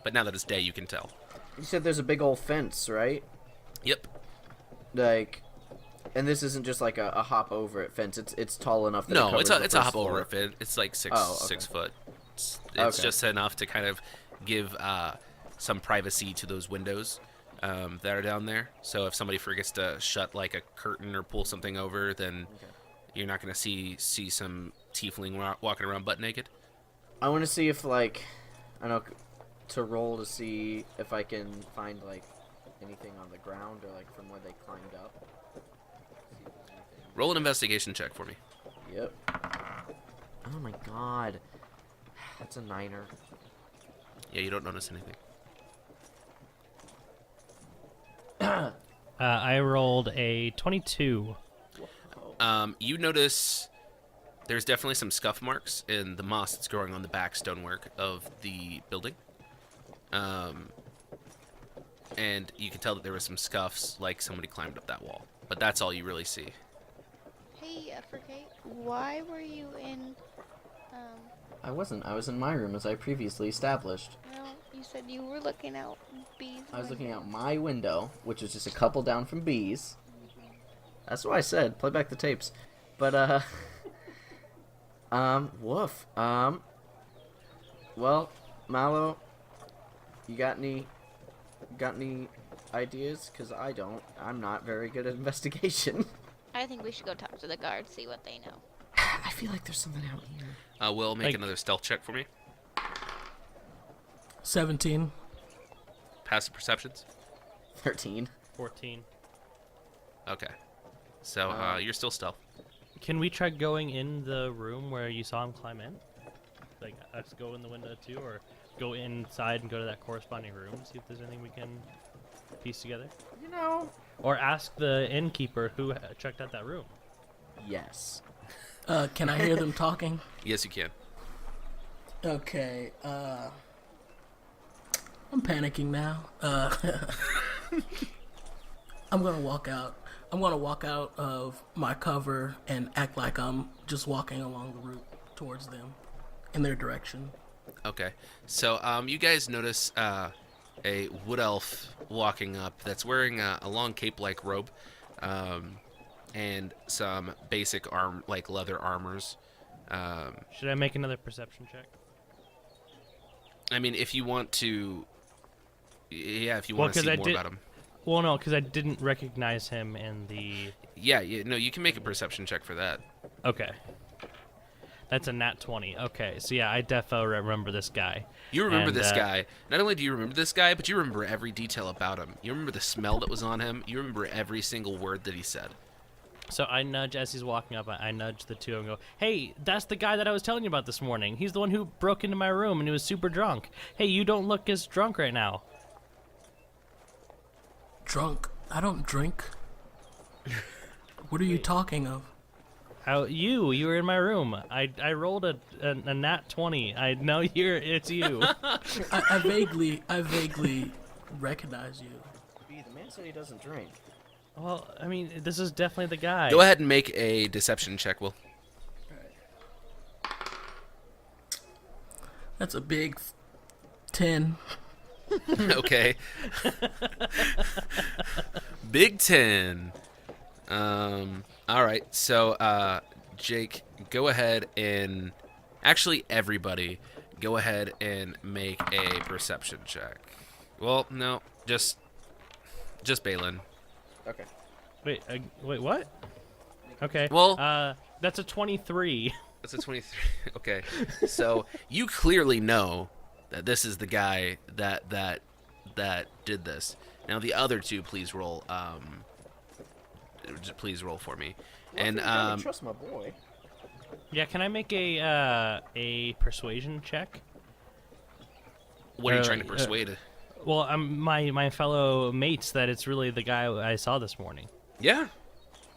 But now that it's day, you can tell. You said there's a big old fence, right? Yep. Like, and this isn't just like a hop over it fence. It's tall enough that it No, covers it's the a first hop over floor. it. It's like six Oh, okay. foot. It's Okay. just enough to kind of give some privacy to those windows that are down there. So if somebody forgets to shut like a curtain or pull something over, then you're not going to see some tiefling walking around butt naked. I want to see if like, I don't know, to roll to see if I can find like anything on the ground or like from where they climbed up. See if there's anything. Roll an investigation check for me. Yep. Oh my god. That's a 9er. Yeah, you don't notice anything. I rolled a 22. You notice there's definitely some scuff marks in the moss that's growing on the back stonework of the building. And you can tell that there was some scuffs, like somebody climbed up that wall. But that's all you really see. Hey, Kate, why were you in? I wasn't. I was in my room as I previously established. No, you said you were looking out B's. I was looking out my window, which was just a couple down from B's. That's what I said. Play back the tapes. But, woof. Well, Mallow, you got any ideas? Because I don't. I'm not very good at investigation. I think we should go talk to the guards, see what they know. I feel like there's something out here. Will, make Like- another stealth check for me. 17. Passive perceptions. 13. 14. Okay. So you're still stealth. Can we try going in the room where you saw him climb in? like us go in the window too, or go inside and go to that corresponding room, see if there's anything we can piece together? You know. Or ask the innkeeper who checked out that room. Yes. Can I hear them talking? Yes, you can. Okay, I'm panicking now. I'm gonna walk out. I'm gonna walk out of my cover and act like I'm just walking along the route towards them, in their direction. Okay. So you guys notice a wood elf walking up that's wearing a long cape-like robe and some basic leather armors. Should I make another perception check? I mean, if you want to, if you want to see more about him. Well, no, because I didn't recognize him in the... Yeah, no, you can make a perception check for that. Okay. That's a nat 20. Okay, so yeah, I definitely remember this guy. You remember this guy. Not only do you remember this guy, but you remember every detail about him. You remember the smell that was on him. You remember every single word that he said. So I nudge, as he's walking up, I nudge the two and go, hey, that's the guy that I was telling you about this morning. He's the one who broke into my room and he was super drunk. Hey, you don't look as drunk right now. Drunk? I don't drink. What are you talking of? You were in my room. I rolled a nat 20. I know it's you. I vaguely recognize you. The man said he doesn't drink. Well, I mean, this is definitely the guy. Go ahead and make a deception check, Will. That's a big 10. Okay. Big 10. All right. So, Jake, go ahead and actually everybody go ahead and make a perception check. Well, no, just Balin. Okay. Wait, what? Okay. Well, that's a 23. That's a 23. Okay. So you clearly know that this is the guy that did this. Now the other two, please roll. Please roll for me. Well, and I trust my boy. Yeah, can I make a persuasion check? What are you trying to persuade? Well, my fellow mates that it's really the guy I saw this morning. Yeah.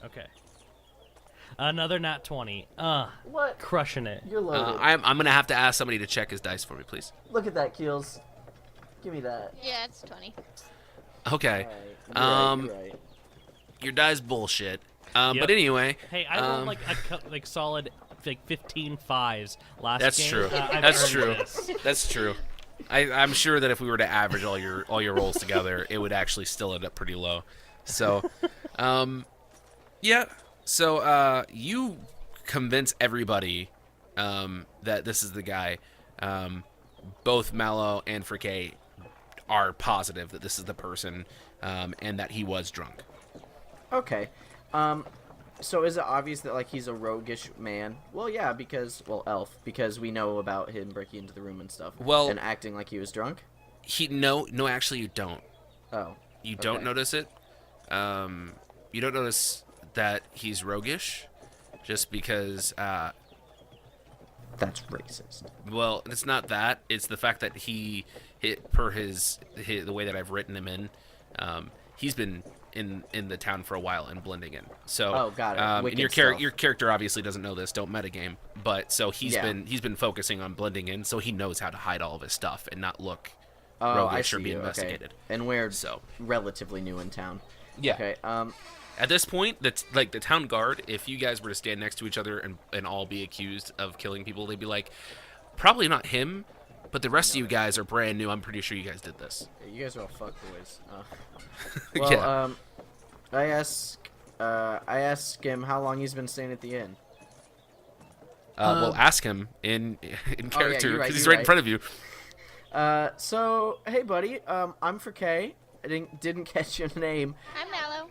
Okay. Another nat 20. What? Crushing it. You're loaded. I'm gonna have to ask somebody to check his dice for me, please. Look at that, Keels. Give me that. Yeah, it's 20. Okay. All right. You're right. Your dice bullshit. Yep. But anyway. Hey, I rolled like solid 15 fives last That's game. true. I've That's earned true. this. That's true. I'm sure that if we were to average all your rolls together, it would actually still end up pretty low. So, yeah. So you convince everybody that this is the guy. Both Mallow and Fricke are positive that this is the person, and that he was drunk. Okay. So is it obvious that like he's a roguish man? Well, yeah, elf, because we know about him breaking into the room and stuff. Well, and acting like he was drunk. No, actually, you don't. Oh. You don't notice it. You don't notice that he's roguish, just because. That's racist. Well, it's not that. It's the fact that the way that I've written him in, he's been in the town for a while and blending in. So, got it. And your character obviously doesn't know this. Don't metagame. But so he's been focusing on blending in, so he knows how to hide all of his stuff and not look roguish or be investigated. Okay. And we're relatively new in town. Yeah. Okay. At this point, that's like the town guard. If you guys were to stand next to each other and all be accused of killing people, they'd be like, probably not him, but the rest of you guys are brand new. I'm pretty sure you guys did this. You guys are all fuckboys. Yeah. I ask him how long he's been staying at the inn. Well, ask him in character because he's you're right in front of you. So hey, buddy. I'm Fricke. I didn't catch your name. I'm Mallow.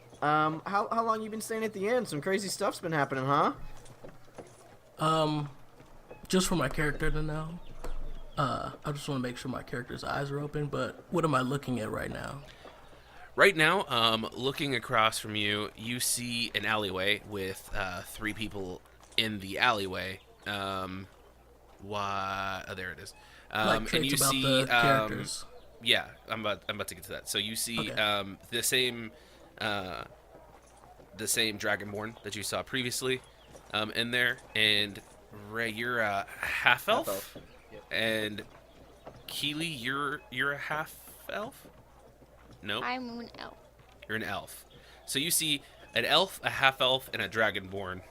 How long you been staying at the inn? Some crazy stuff's been happening, huh? Just for my character to know. I just want to make sure my character's eyes are open, but what am I looking at right now? Right now, looking across from you, you see an alleyway with 3 people in the alleyway. Why? Oh, there it is. Like And traits you about see, the characters. yeah, I'm about to get to that. So you see Okay. the same Dragonborn that you saw previously in there, and Ray, you're a half elf, Half-elf. Yep. and Keely, you're a half elf. No, I'm an elf. you're an elf. So you see an elf, a half elf, and a Dragonborn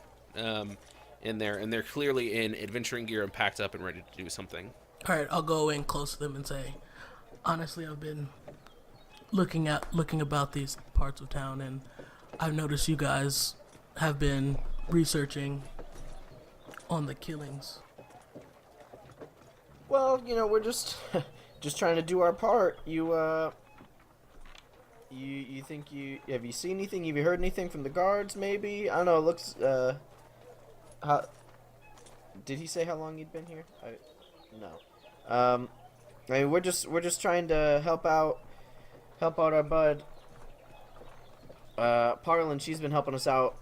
in there, and they're clearly in adventuring gear and packed up and ready to do something. All right, I'll go in close to them and say, honestly, I've been looking about these parts of town, and I've noticed you guys have been researching on the killings. Well, we're just just trying to do our part. You think have you seen anything? Have you heard anything from the guards? Maybe I don't know. It looks how did he say how long he'd been here? No. I mean we're just trying to help out our bud. Parlin, she's been helping us out.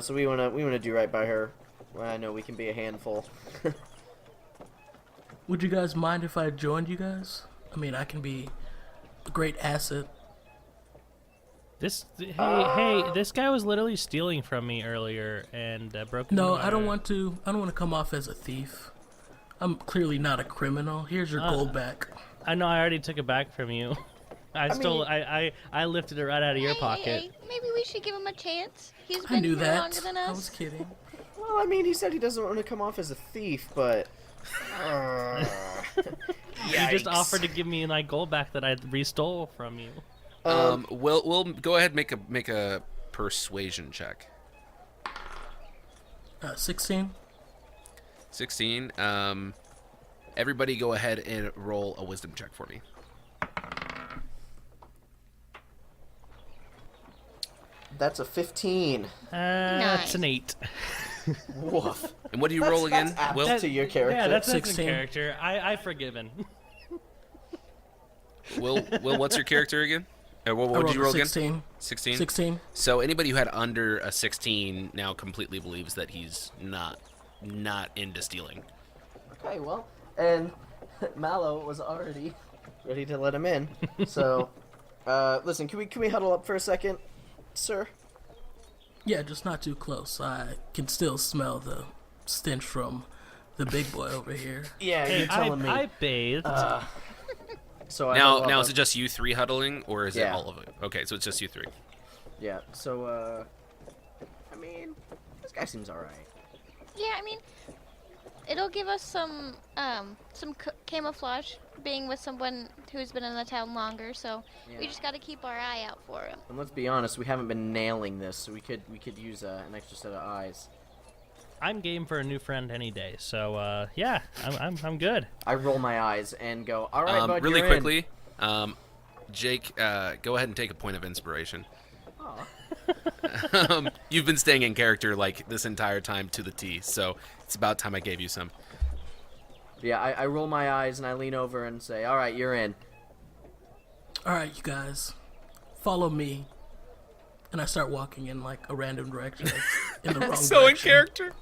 So we wanna do right by her. Well, I know we can be a handful. Would you guys mind if I joined you guys? I mean, I can be a great asset. Hey, this guy was literally stealing from me earlier and broke. No, into I don't my- want to. I don't want to come off as a thief. I'm clearly not a criminal. Here's your gold back. I know. I already took it back from you. I stole. I lifted it right out of your pocket. Hey, maybe we should give him a chance. He's I been knew here that. longer than I us. was kidding. Well, I mean, he said he doesn't want to come off as a thief, but. You just offered to give me my gold back that I restole from you. We'll go ahead and make a persuasion check. 16. 16. Everybody go ahead and roll a wisdom check for me. That's a 15. That's an 8. Woof. And what do you roll again, That's apt Will? to your character. Yeah, that's 16. a character. I forgiven. Will, what's your character again? What I did you rolled roll a 16. again? 16? 16. So anybody who had under a 16 now completely believes that he's not into stealing. Okay, well, and Mallow was already ready to let him in. So, listen, can we huddle up for a second, sir? Yeah, just not too close. I can still smell the stench from the big boy over here. Yeah, Hey, you're telling me. I bathed. So I Now, huddle now up is it just you three huddling, or is it Yeah. all of it? Okay, so it's just you three. Yeah. So, I mean, this guy seems all right. Yeah, I mean, it'll give us some camouflage being with someone who's been in the town longer. So we Yeah. just got to keep our eye out for him. And let's be honest, we haven't been nailing this, so we could use an extra set of eyes. I'm game for a new friend any day. So yeah, I'm good. I roll my eyes and go, all right, bud, Really you're in." quickly, Jake, go ahead and take a point of inspiration. Aw. You've been staying in character like this entire time to the T, so it's about time I gave you some. Yeah, I roll my eyes and I lean over and say, all right, you're in. All right, you guys, follow me. And I start walking in like a random direction, like, in the wrong So in direction. character.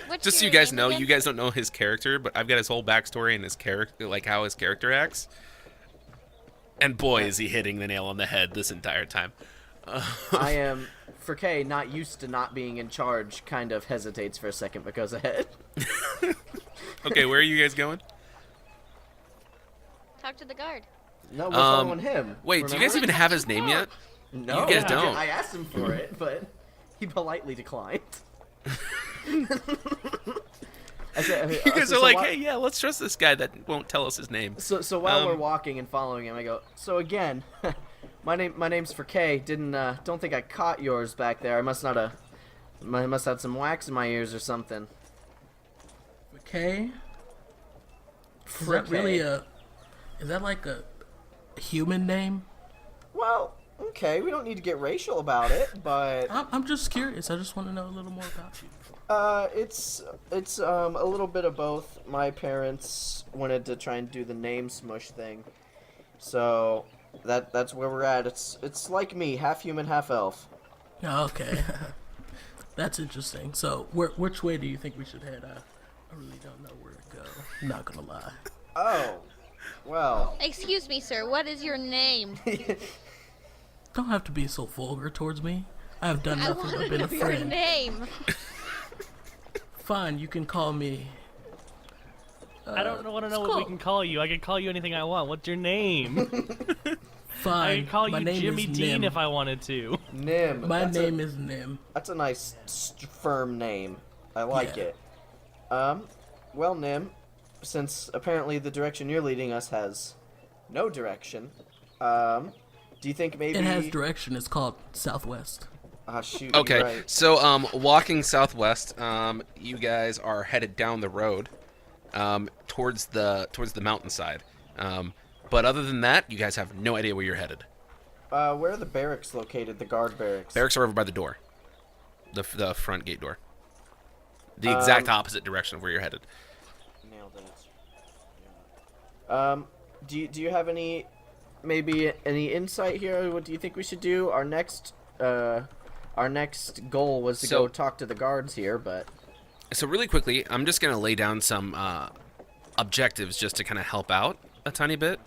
What's Just so your you guys name know, again? you guys don't know his character, but I've got his whole backstory and his character, like how his character acts. And boy, is he hitting the nail on the head this entire time. I am, for Kay, not used to not being in charge, kind of hesitates for a second but goes ahead. Okay, where are you guys going? Talk to the guard. No, we're following him. Wait, do you guys remember? even have his name yet? No, You guys don't. I asked him for it, but he politely declined. I said, You guys so are like, why- hey, yeah, let's trust this guy that won't tell us his name. So while we're Um, walking and following him, I go, so again, my name's for Kay. Don't think I caught yours back there. I must have some wax in my ears or something. Okay. Is For that really Kay. is that like a human name? Well, okay, we don't need to get racial about it, but I'm just curious. I just want to know a little more about you. it's a little bit of both. My parents wanted to try and do the name smush thing, so that's where we're at. It's like me, half human, half elf. Oh, okay. That's interesting. So, which way do you think we should head? really don't know where to go. Not gonna lie. Oh, well. Excuse me, sir. What is your name? Don't have to be so vulgar towards me. I have done I nothing want but to been a know your friend. name. Fine, you can call me. I don't want to know what we Skull. can call you. I can call you anything I want. What's your name? I Fine. can call My you name Jimmy is Dean Nim. if I wanted to. Nim. My That's name is Nim. That's a nice, firm name. I like Yeah. it. Well, Nim, since apparently the direction you're leading us has no direction, do you think maybe... It has direction. It's called Southwest. Ah, shoot, Okay, you're right. so walking southwest, you guys are headed down the road towards the mountainside. But other than that, you guys have no idea where you're headed. Where are the barracks located, the guard barracks? Barracks are over by the door, the front gate door. The exact opposite direction of where you're headed. Nailed it. Do you have any insight here? What do you think we should do? Our next goal was to go talk to the guards here, but So really quickly, I'm just gonna lay down some objectives just to kind of help out a tiny bit.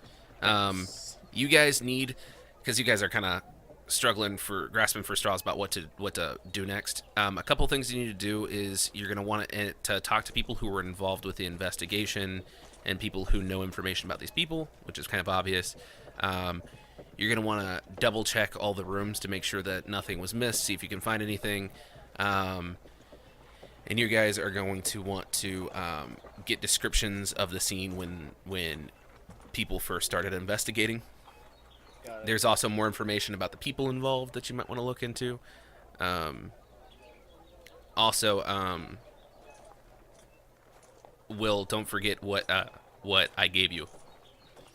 You guys need, because you guys are kind of grasping for straws about what to do next. A couple things you need to do is you're gonna want to talk to people who were involved with the investigation and people who know information about these people, which is kind of obvious. You're gonna want to double check all the rooms to make sure that nothing was missed. See if you can find anything. And you guys are going to want to get descriptions of the scene when people first started investigating. There's also more information about the people involved that you might want to look into. Will, don't forget what I gave you.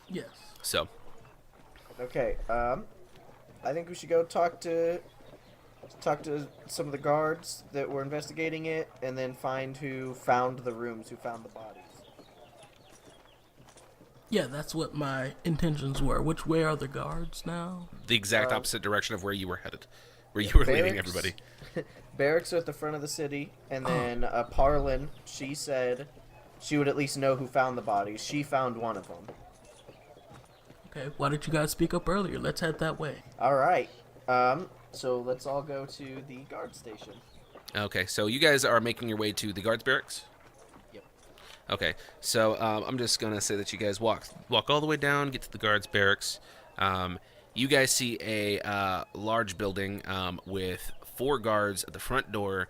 Yes. So, okay. I think we should go talk to some of the guards that were investigating it, and then find who found the rooms, who found the bodies. Yeah, that's what my intentions were. Which way are the guards now? the exact opposite direction of where you were headed, where you were leading Barracks? everybody. Barracks are at the front of the city, and then Parlin, she said she would at least know who found the bodies. She found one of them. Okay, why didn't you guys speak up earlier? Let's head that way. All right. So let's all go to the guard station. Okay, so you guys are making your way to the guards barracks? Yep. Okay, so I'm just gonna say that you guys walk all the way down, get to the guards barracks. You guys see a large building with 4 guards at the front door,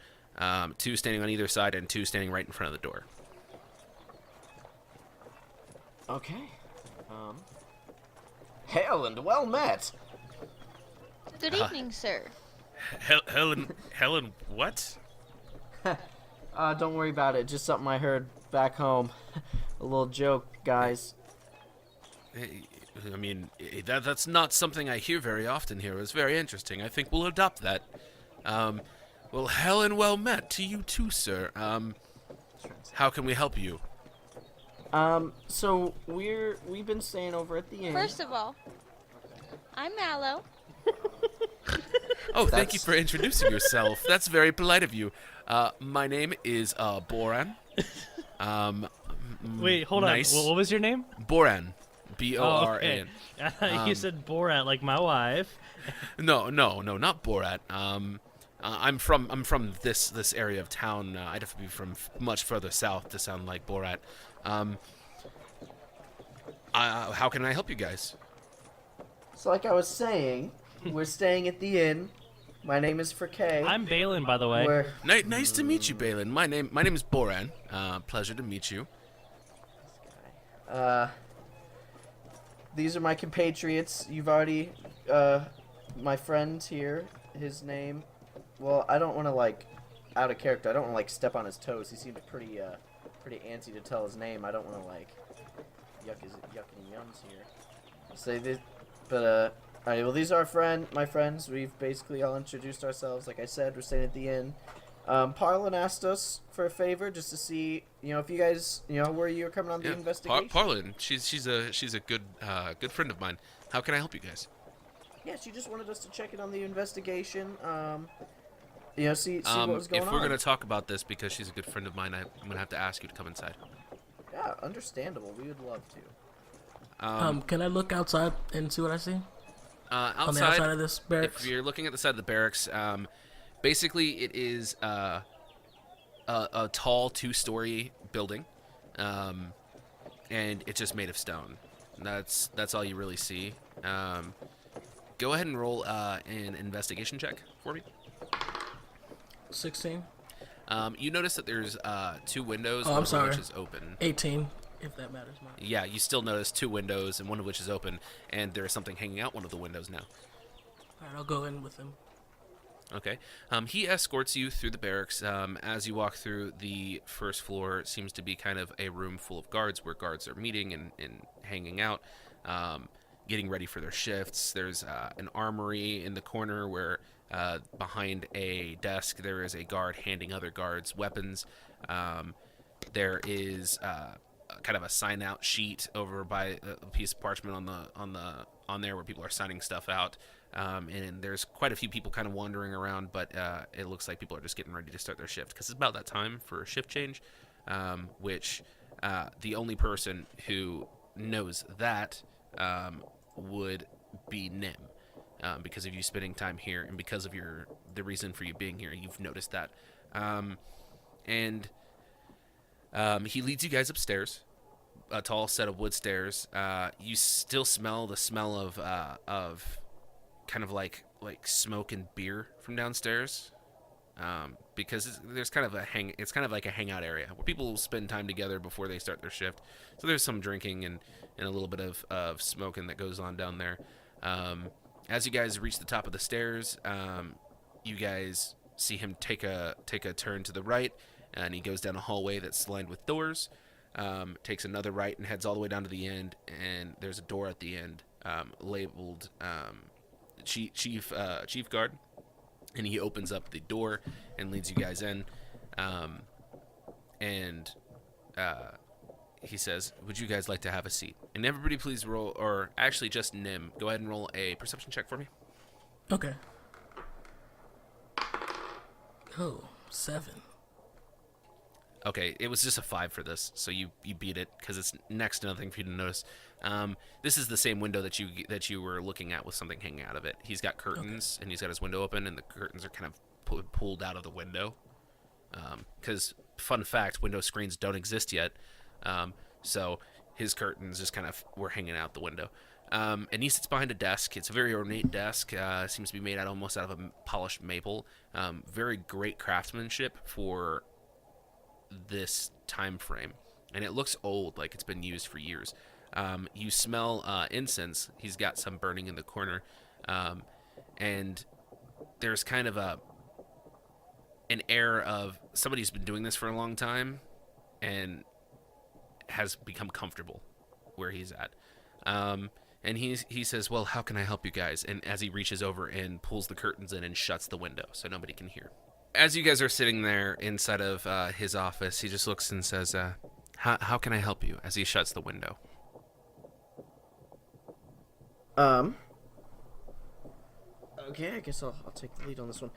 2 standing on either side and 2 standing right in front of the door. Okay. Hail and well met. Good evening, sir. Helen, what? Don't worry about it. Just something I heard back home. A little joke, guys. I mean, that's not something I hear very often here. It's very interesting. I think we'll adopt that. Well, Helen, well met to you too, sir. How can we help you? So we've been staying over at the inn. First of all, I'm Mallow. Oh, thank you for introducing yourself. That's very polite of you. My name is Boran. Wait, hold nice. on. What was your name? Boran. B-O-R-A-N. okay. I thought you said Borat, like my wife. No, not Borat. I'm from this area of town. I'd have to be from much further south to sound like Borat. How can I help you guys? So like I was saying, we're staying at the inn. My name is Frikay. I'm Balin, by the way. We're Nice to meet you, Balin. My name is Boran. Pleasure to meet you. these are my compatriots. You've already my friend here, his name. Well, I don't want to like out of character. I don't want to like step on his toes. He seemed pretty antsy to tell his name. I don't want to like yuck and yums here. Say this, but all right. Well, these are my friends. We've basically all introduced ourselves. Like I said, we're staying at the inn. Parlin asked us for a favor just to see, if you guys, where you were coming on the investigation. Parlin, she's a good friend of mine. How can I help you guys? Yeah, she just wanted us to check in on the investigation. You know, see what was going If on. we're gonna talk about this, because she's a good friend of mine, I'm gonna have to ask you to come inside. Yeah, understandable. We would love to. Can I look outside and see what I see? Outside, On the outside of this barracks? if you're looking at the side of the barracks, basically it is a tall 2-story building, and it's just made of stone. That's all you really see. Go ahead and roll an investigation check for me. 16. You notice that there's 2 windows, Oh, one I'm of sorry. which is open. 18, if that matters much. Yeah, you still notice 2 windows, and one of which is open, and there is something hanging out one of the windows now. Alright, I'll go in with him. Okay. He escorts you through the barracks. As you walk through, the first floor seems to be kind of a room full of guards, where guards are meeting and hanging out, getting ready for their shifts. There's an armory in the corner where behind a desk there is a guard handing other guards weapons. There is kind of a sign-out sheet over by a piece of parchment on there where people are signing stuff out. And there's quite a few people kind of wandering around, but it looks like people are just getting ready to start their shift because it's about that time for a shift change, which the only person who knows that would be Nim, because of you spending time here and because of the reason for you being here. You've noticed that, and he leads you guys upstairs, a tall set of wood stairs. You still smell the smell of kind of like smoke and beer from downstairs, because there's kind of it's kind of like a hangout area where people spend time together before they start their shift. So there's some drinking and a little bit of smoking that goes on down there. As you guys reach the top of the stairs, you guys see him take a turn to the right, and he goes down a hallway that's lined with doors. Takes another right and heads all the way down to the end, and there's a door at the end labeled Chief Guard, and he opens up the door and leads you guys in, and he says, "Would you guys like to have a seat?" And everybody please roll, or actually just Nim, go ahead and roll a perception check for me. Okay. Oh, 7. Okay, it was just a 5 for this, so you beat it because it's next to nothing for you to notice. This is the same window that you were looking at with something hanging out of it. He's got curtains, and he's got his window open, and the curtains are kind of pulled out of the window. Because, fun fact, window screens don't exist yet, so his curtains just kind of were hanging out the window. And he sits behind a desk. It's a very ornate desk. Seems to be made almost out of a polished maple. Very great craftsmanship for this time frame, and it looks old, like it's been used for years. You smell incense. He's got some burning in the corner, and there's kind of an air of somebody's been doing this for a long time and has become comfortable where he's at. And he says, "Well, how can I help you guys?" And as he reaches over and pulls the curtains in and shuts the window so nobody can hear. As you guys are sitting there inside of his office, he just looks and says, how can I help you?" as he shuts the window. Okay, I guess I'll take the lead on this one.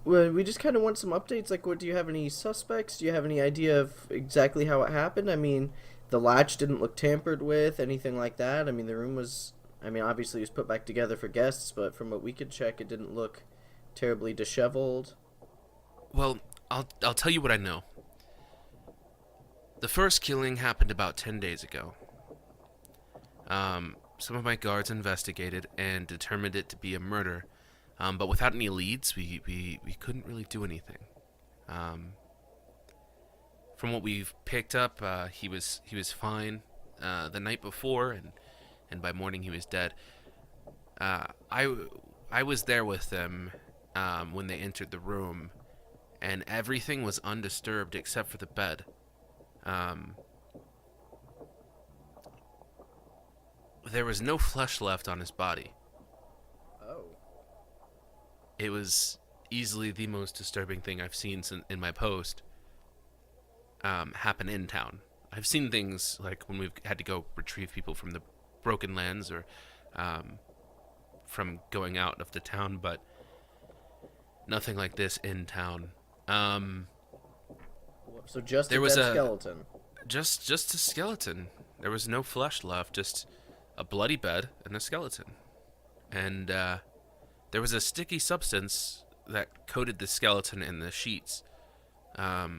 We just kind of want some updates. Like, do you have any suspects? Do you have any idea of exactly how it happened? I mean, the latch didn't look tampered with, anything like that. I mean, the room was, obviously it was put back together for guests, but from what we could check, it didn't look terribly disheveled. Well, I'll tell you what I know. The first killing happened about 10 days ago. Some of my guards investigated and determined it to be a murder, but without any leads, we couldn't really do anything. From what we've picked up, he was fine the night before, and by morning he was dead. I was there with them when they entered the room, and everything was undisturbed except for the bed. There was no flesh left on his body. Oh. It was easily the most disturbing thing I've seen in my post happen in town. I've seen things like when we've had to go retrieve people from the Broken Lands or from going out of the town, but nothing like this in town. So just There a was dead a- skeleton. Just a skeleton. There was no flesh left, just a bloody bed and a skeleton. And there was a sticky substance that coated the skeleton in the sheets. But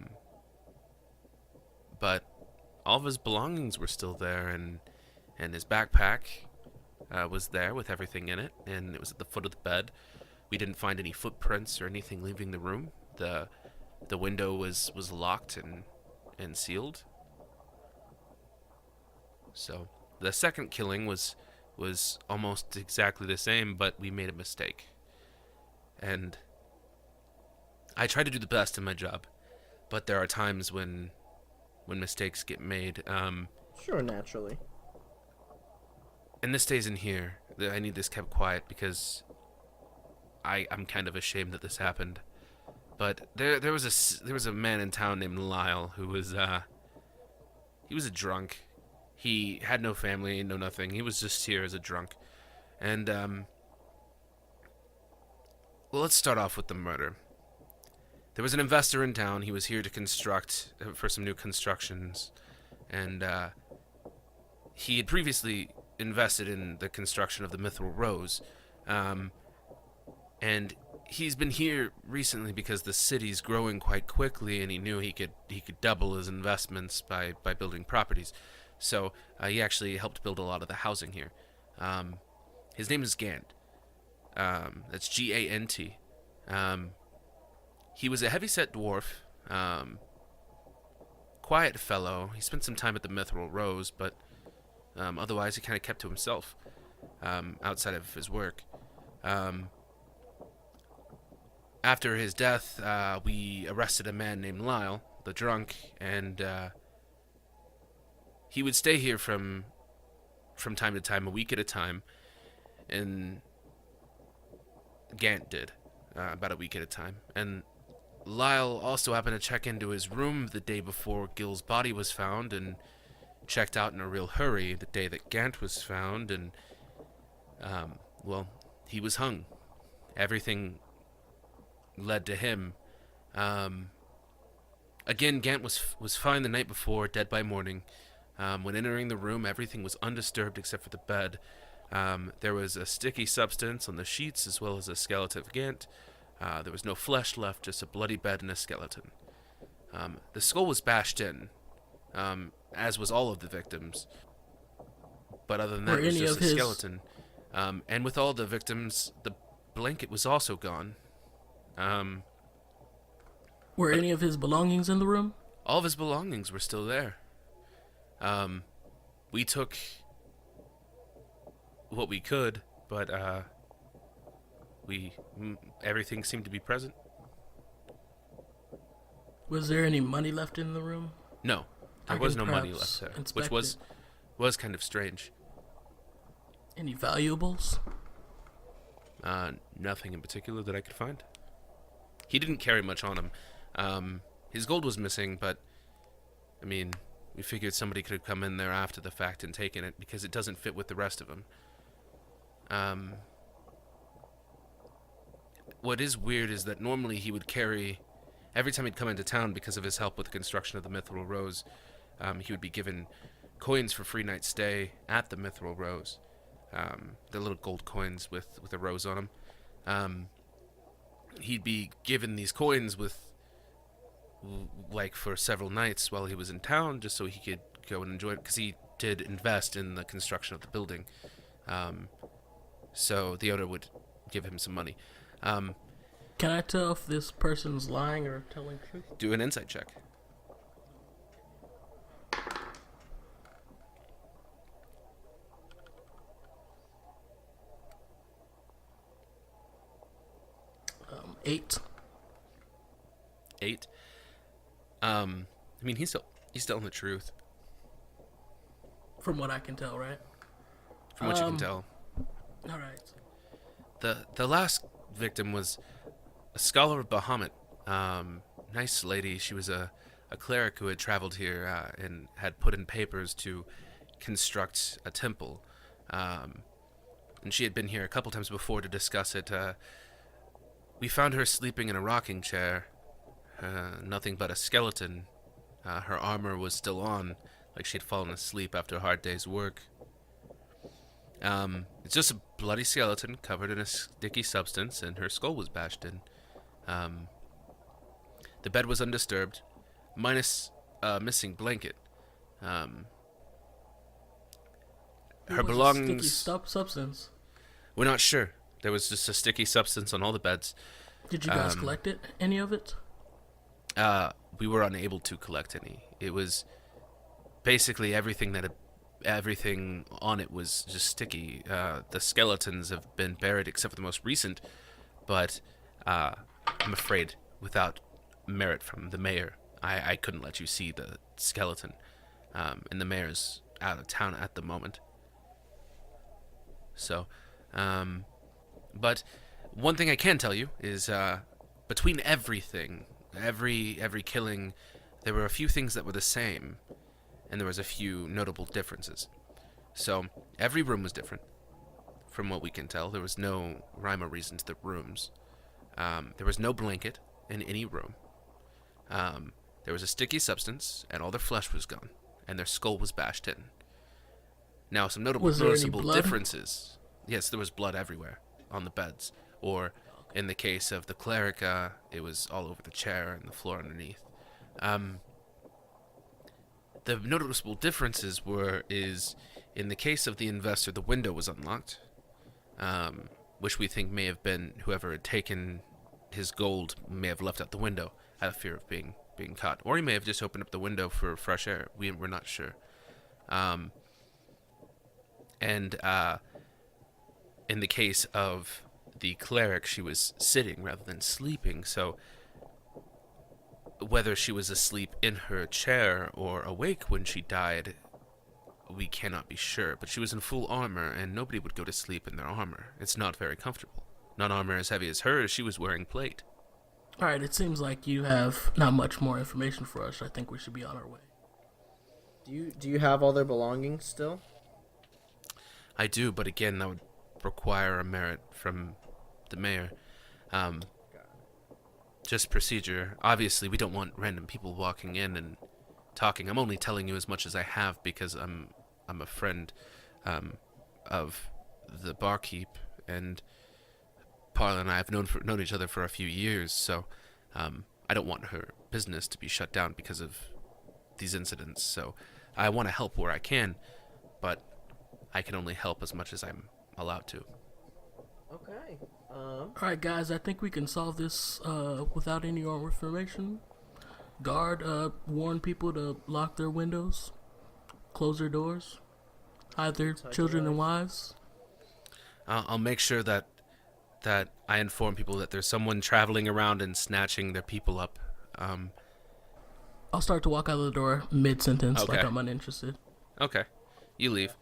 all of his belongings were still there, and his backpack was there with everything in it, and it was at the foot of the bed. We didn't find any footprints or anything leaving the room. The window was locked and sealed. So the second killing was almost exactly the same, but we made a mistake. And I try to do the best in my job, but there are times when mistakes get made. Sure, naturally. And this stays in here. I need this kept quiet because I'm kind of ashamed that this happened. But there was a man in town named Lyle who was he was a drunk. He had no family, no nothing. He was just here as a drunk. And well, let's start off with the murder. There was an investor in town. He was here to construct for some new constructions, and he had previously invested in the construction of the Mithril Rose, and he's been here recently because the city's growing quite quickly, and he knew he could double his investments by building properties. So he actually helped build a lot of the housing here. His name is Gant. That's Gant. He was a heavyset dwarf, quiet fellow. He spent some time at the Mithril Rose, but otherwise he kind of kept to himself outside of his work. After his death, we arrested a man named Lyle, the drunk, and he would stay here from time to time, a week at a time, and Gant did, about a week at a time. And Lyle also happened to check into his room the day before Gil's body was found, and checked out in a real hurry the day that Gant was found, and, well, he was hung. Everything led to him. Again, Gant was fine the night before, dead by morning. When entering the room, everything was undisturbed except for the bed. There was a sticky substance on the sheets as well as a skeleton of Gant. There was no flesh left, just a bloody bed and a skeleton. The skull was bashed in, as was all of the victims. But other than that, it was just a skeleton. And with all the victims, the blanket was also gone. Were any of his belongings in the room? All of his belongings were still there. We took what we could, but everything seemed to be present. Was there any money left in the room? No, there was no money left there, which was kind of strange. Any valuables? Nothing in particular that I could find. He didn't carry much on him. His gold was missing, but I mean, we figured somebody could have come in there after the fact and taken it because it doesn't fit with the rest of him. What is weird is that normally he would carry, every time he'd come into town because of his help with the construction of the Mithril Rose, he would be given coins for free night stay at the Mithril Rose. The little gold coins with a rose on them. He'd be given these coins for several nights while he was in town, just so he could go and enjoy it, because he did invest in the construction of the building. So the owner would give him some money. Can I tell if this person's lying or telling truth? Do an insight check. Eight. 8. I mean, he's telling the truth. From what I can tell, right? From what you can tell. All right. The last victim was a scholar of Bahamut. Nice lady. She was a cleric who had traveled here and had put in papers to construct a temple. And she had been here a couple times before to discuss it. We found her sleeping in a rocking chair. Nothing but a skeleton. Her armor was still on, like she'd fallen asleep after a hard day's work. It's just a bloody skeleton covered in a sticky substance, and her skull was bashed in. The bed was undisturbed, minus a missing blanket. Her belongings... Sticky substance. We're not sure. There was just a sticky substance on all the beds. Did you guys collect it? Any of it? We were unable to collect any. It was basically everything on it was just sticky. The skeletons have been buried except for the most recent, but I'm afraid without merit from the mayor, I couldn't let you see the skeleton. And the mayor's out of town at the moment. So, but one thing I can tell you is, between everything, every killing, there were a few things that were the same, and there was a few notable differences. So, every room was different, from what we can tell. There was no rhyme or reason to the rooms. There was no blanket in any room. There was a sticky substance, and all their flesh was gone, and their skull was bashed in. Now, some noticeable differences. Yes, there was blood everywhere on the beds. Or, in the case of the cleric, it was all over the chair and the floor underneath. The noticeable differences is in the case of the investor, the window was unlocked, which we think may have been whoever had taken his gold may have left out the window out of fear of being caught. Or he may have just opened up the window for fresh air. We're not sure. And in the case of the cleric, she was sitting rather than sleeping, so whether she was asleep in her chair or awake when she died, we cannot be sure. But she was in full armor, and nobody would go to sleep in their armor. It's not very comfortable. Not armor as heavy as hers. She was wearing plate. Alright, it seems like you have not much more information for us. I think we should be on our way. Do you have all their belongings still? I do, but again, that would require a merit from the mayor. Just procedure. Obviously, we don't want random people walking in and talking. I'm only telling you as much as I have because I'm a friend of the barkeep, and Parla and I have known each other for a few years, so I don't want her business to be shut down because of these incidents. So I want to help where I can, but I can only help as much as I'm allowed to. Okay. Alright, guys, I think we can solve this without any more information. Guard, warn people to lock their windows, close their doors, hide their children and wives. I'll make sure that I inform people that there's someone traveling around and snatching their people up. I'll start to walk out of the door mid-sentence, Okay. like I'm uninterested. Okay, you leave.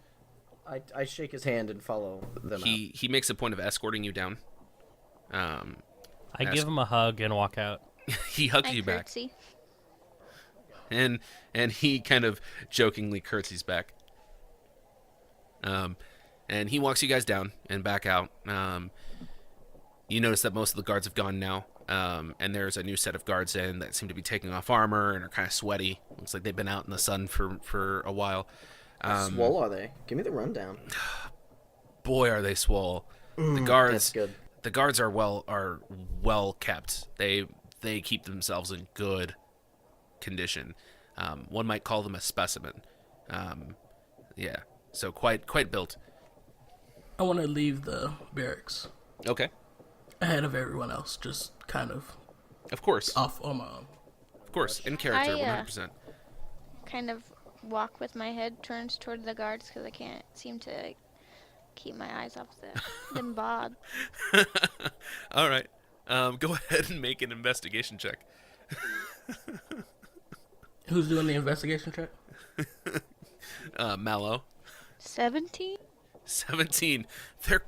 I shake his hand and follow them out. He makes a point of escorting you down. I give him a hug and walk out. He hugs I you back, curtsy. and he kind of jokingly curtsies back. And he walks you guys down and back out. You notice that most of the guards have gone now, and there's a new set of guards in that seem to be taking off armor and are kind of sweaty. Looks like they've been out in the sun for a while. How swole are they? Give me the rundown. Boy, are they swole. The guards. That's good. The guards are well kept. They keep themselves in good condition. One might call them a specimen. Yeah. So quite built. I want to leave the barracks Okay. ahead of everyone else, just kind of Of course. off on my own. Of course. In character, I, 100%. Kind of walk with my head turns toward the guards because I can't seem to keep my eyes off them Bob. All right. Go ahead and make an investigation check. Who's doing the investigation check? Mallow. 17? 17.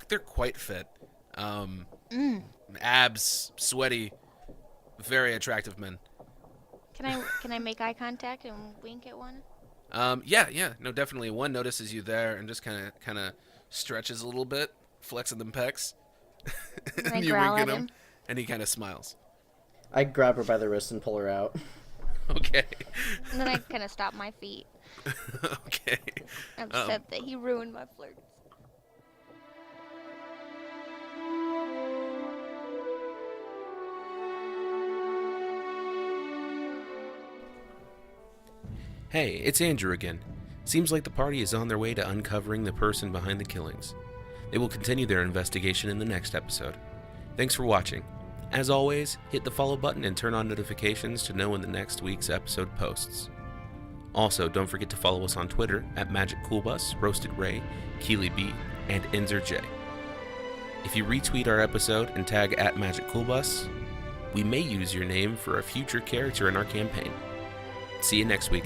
They're quite fit. Abs, sweaty, very attractive men. Can I make eye contact and wink at one? Yeah. No, definitely. One notices you there and just kind of stretches a little bit, flexing them pecs. And I growl at him. And he kind of smiles. I grab her by the wrist and pull her out. Okay. And then I kind of stop my feet. Okay. Upset that he ruined my flirts. Hey, it's Andrew again. Seems like the party is on their way to uncovering the person behind the killings. They will continue their investigation in the next episode. Thanks for watching. As always, hit the follow button and turn on notifications to know when the next week's episode posts. Also, don't forget to follow us on Twitter at Magic Coolbus, Roasted Ray, Keely B, and Enzer J. If you retweet our episode and tag at Magic Coolbus, we may use your name for a future character in our campaign. See you next week.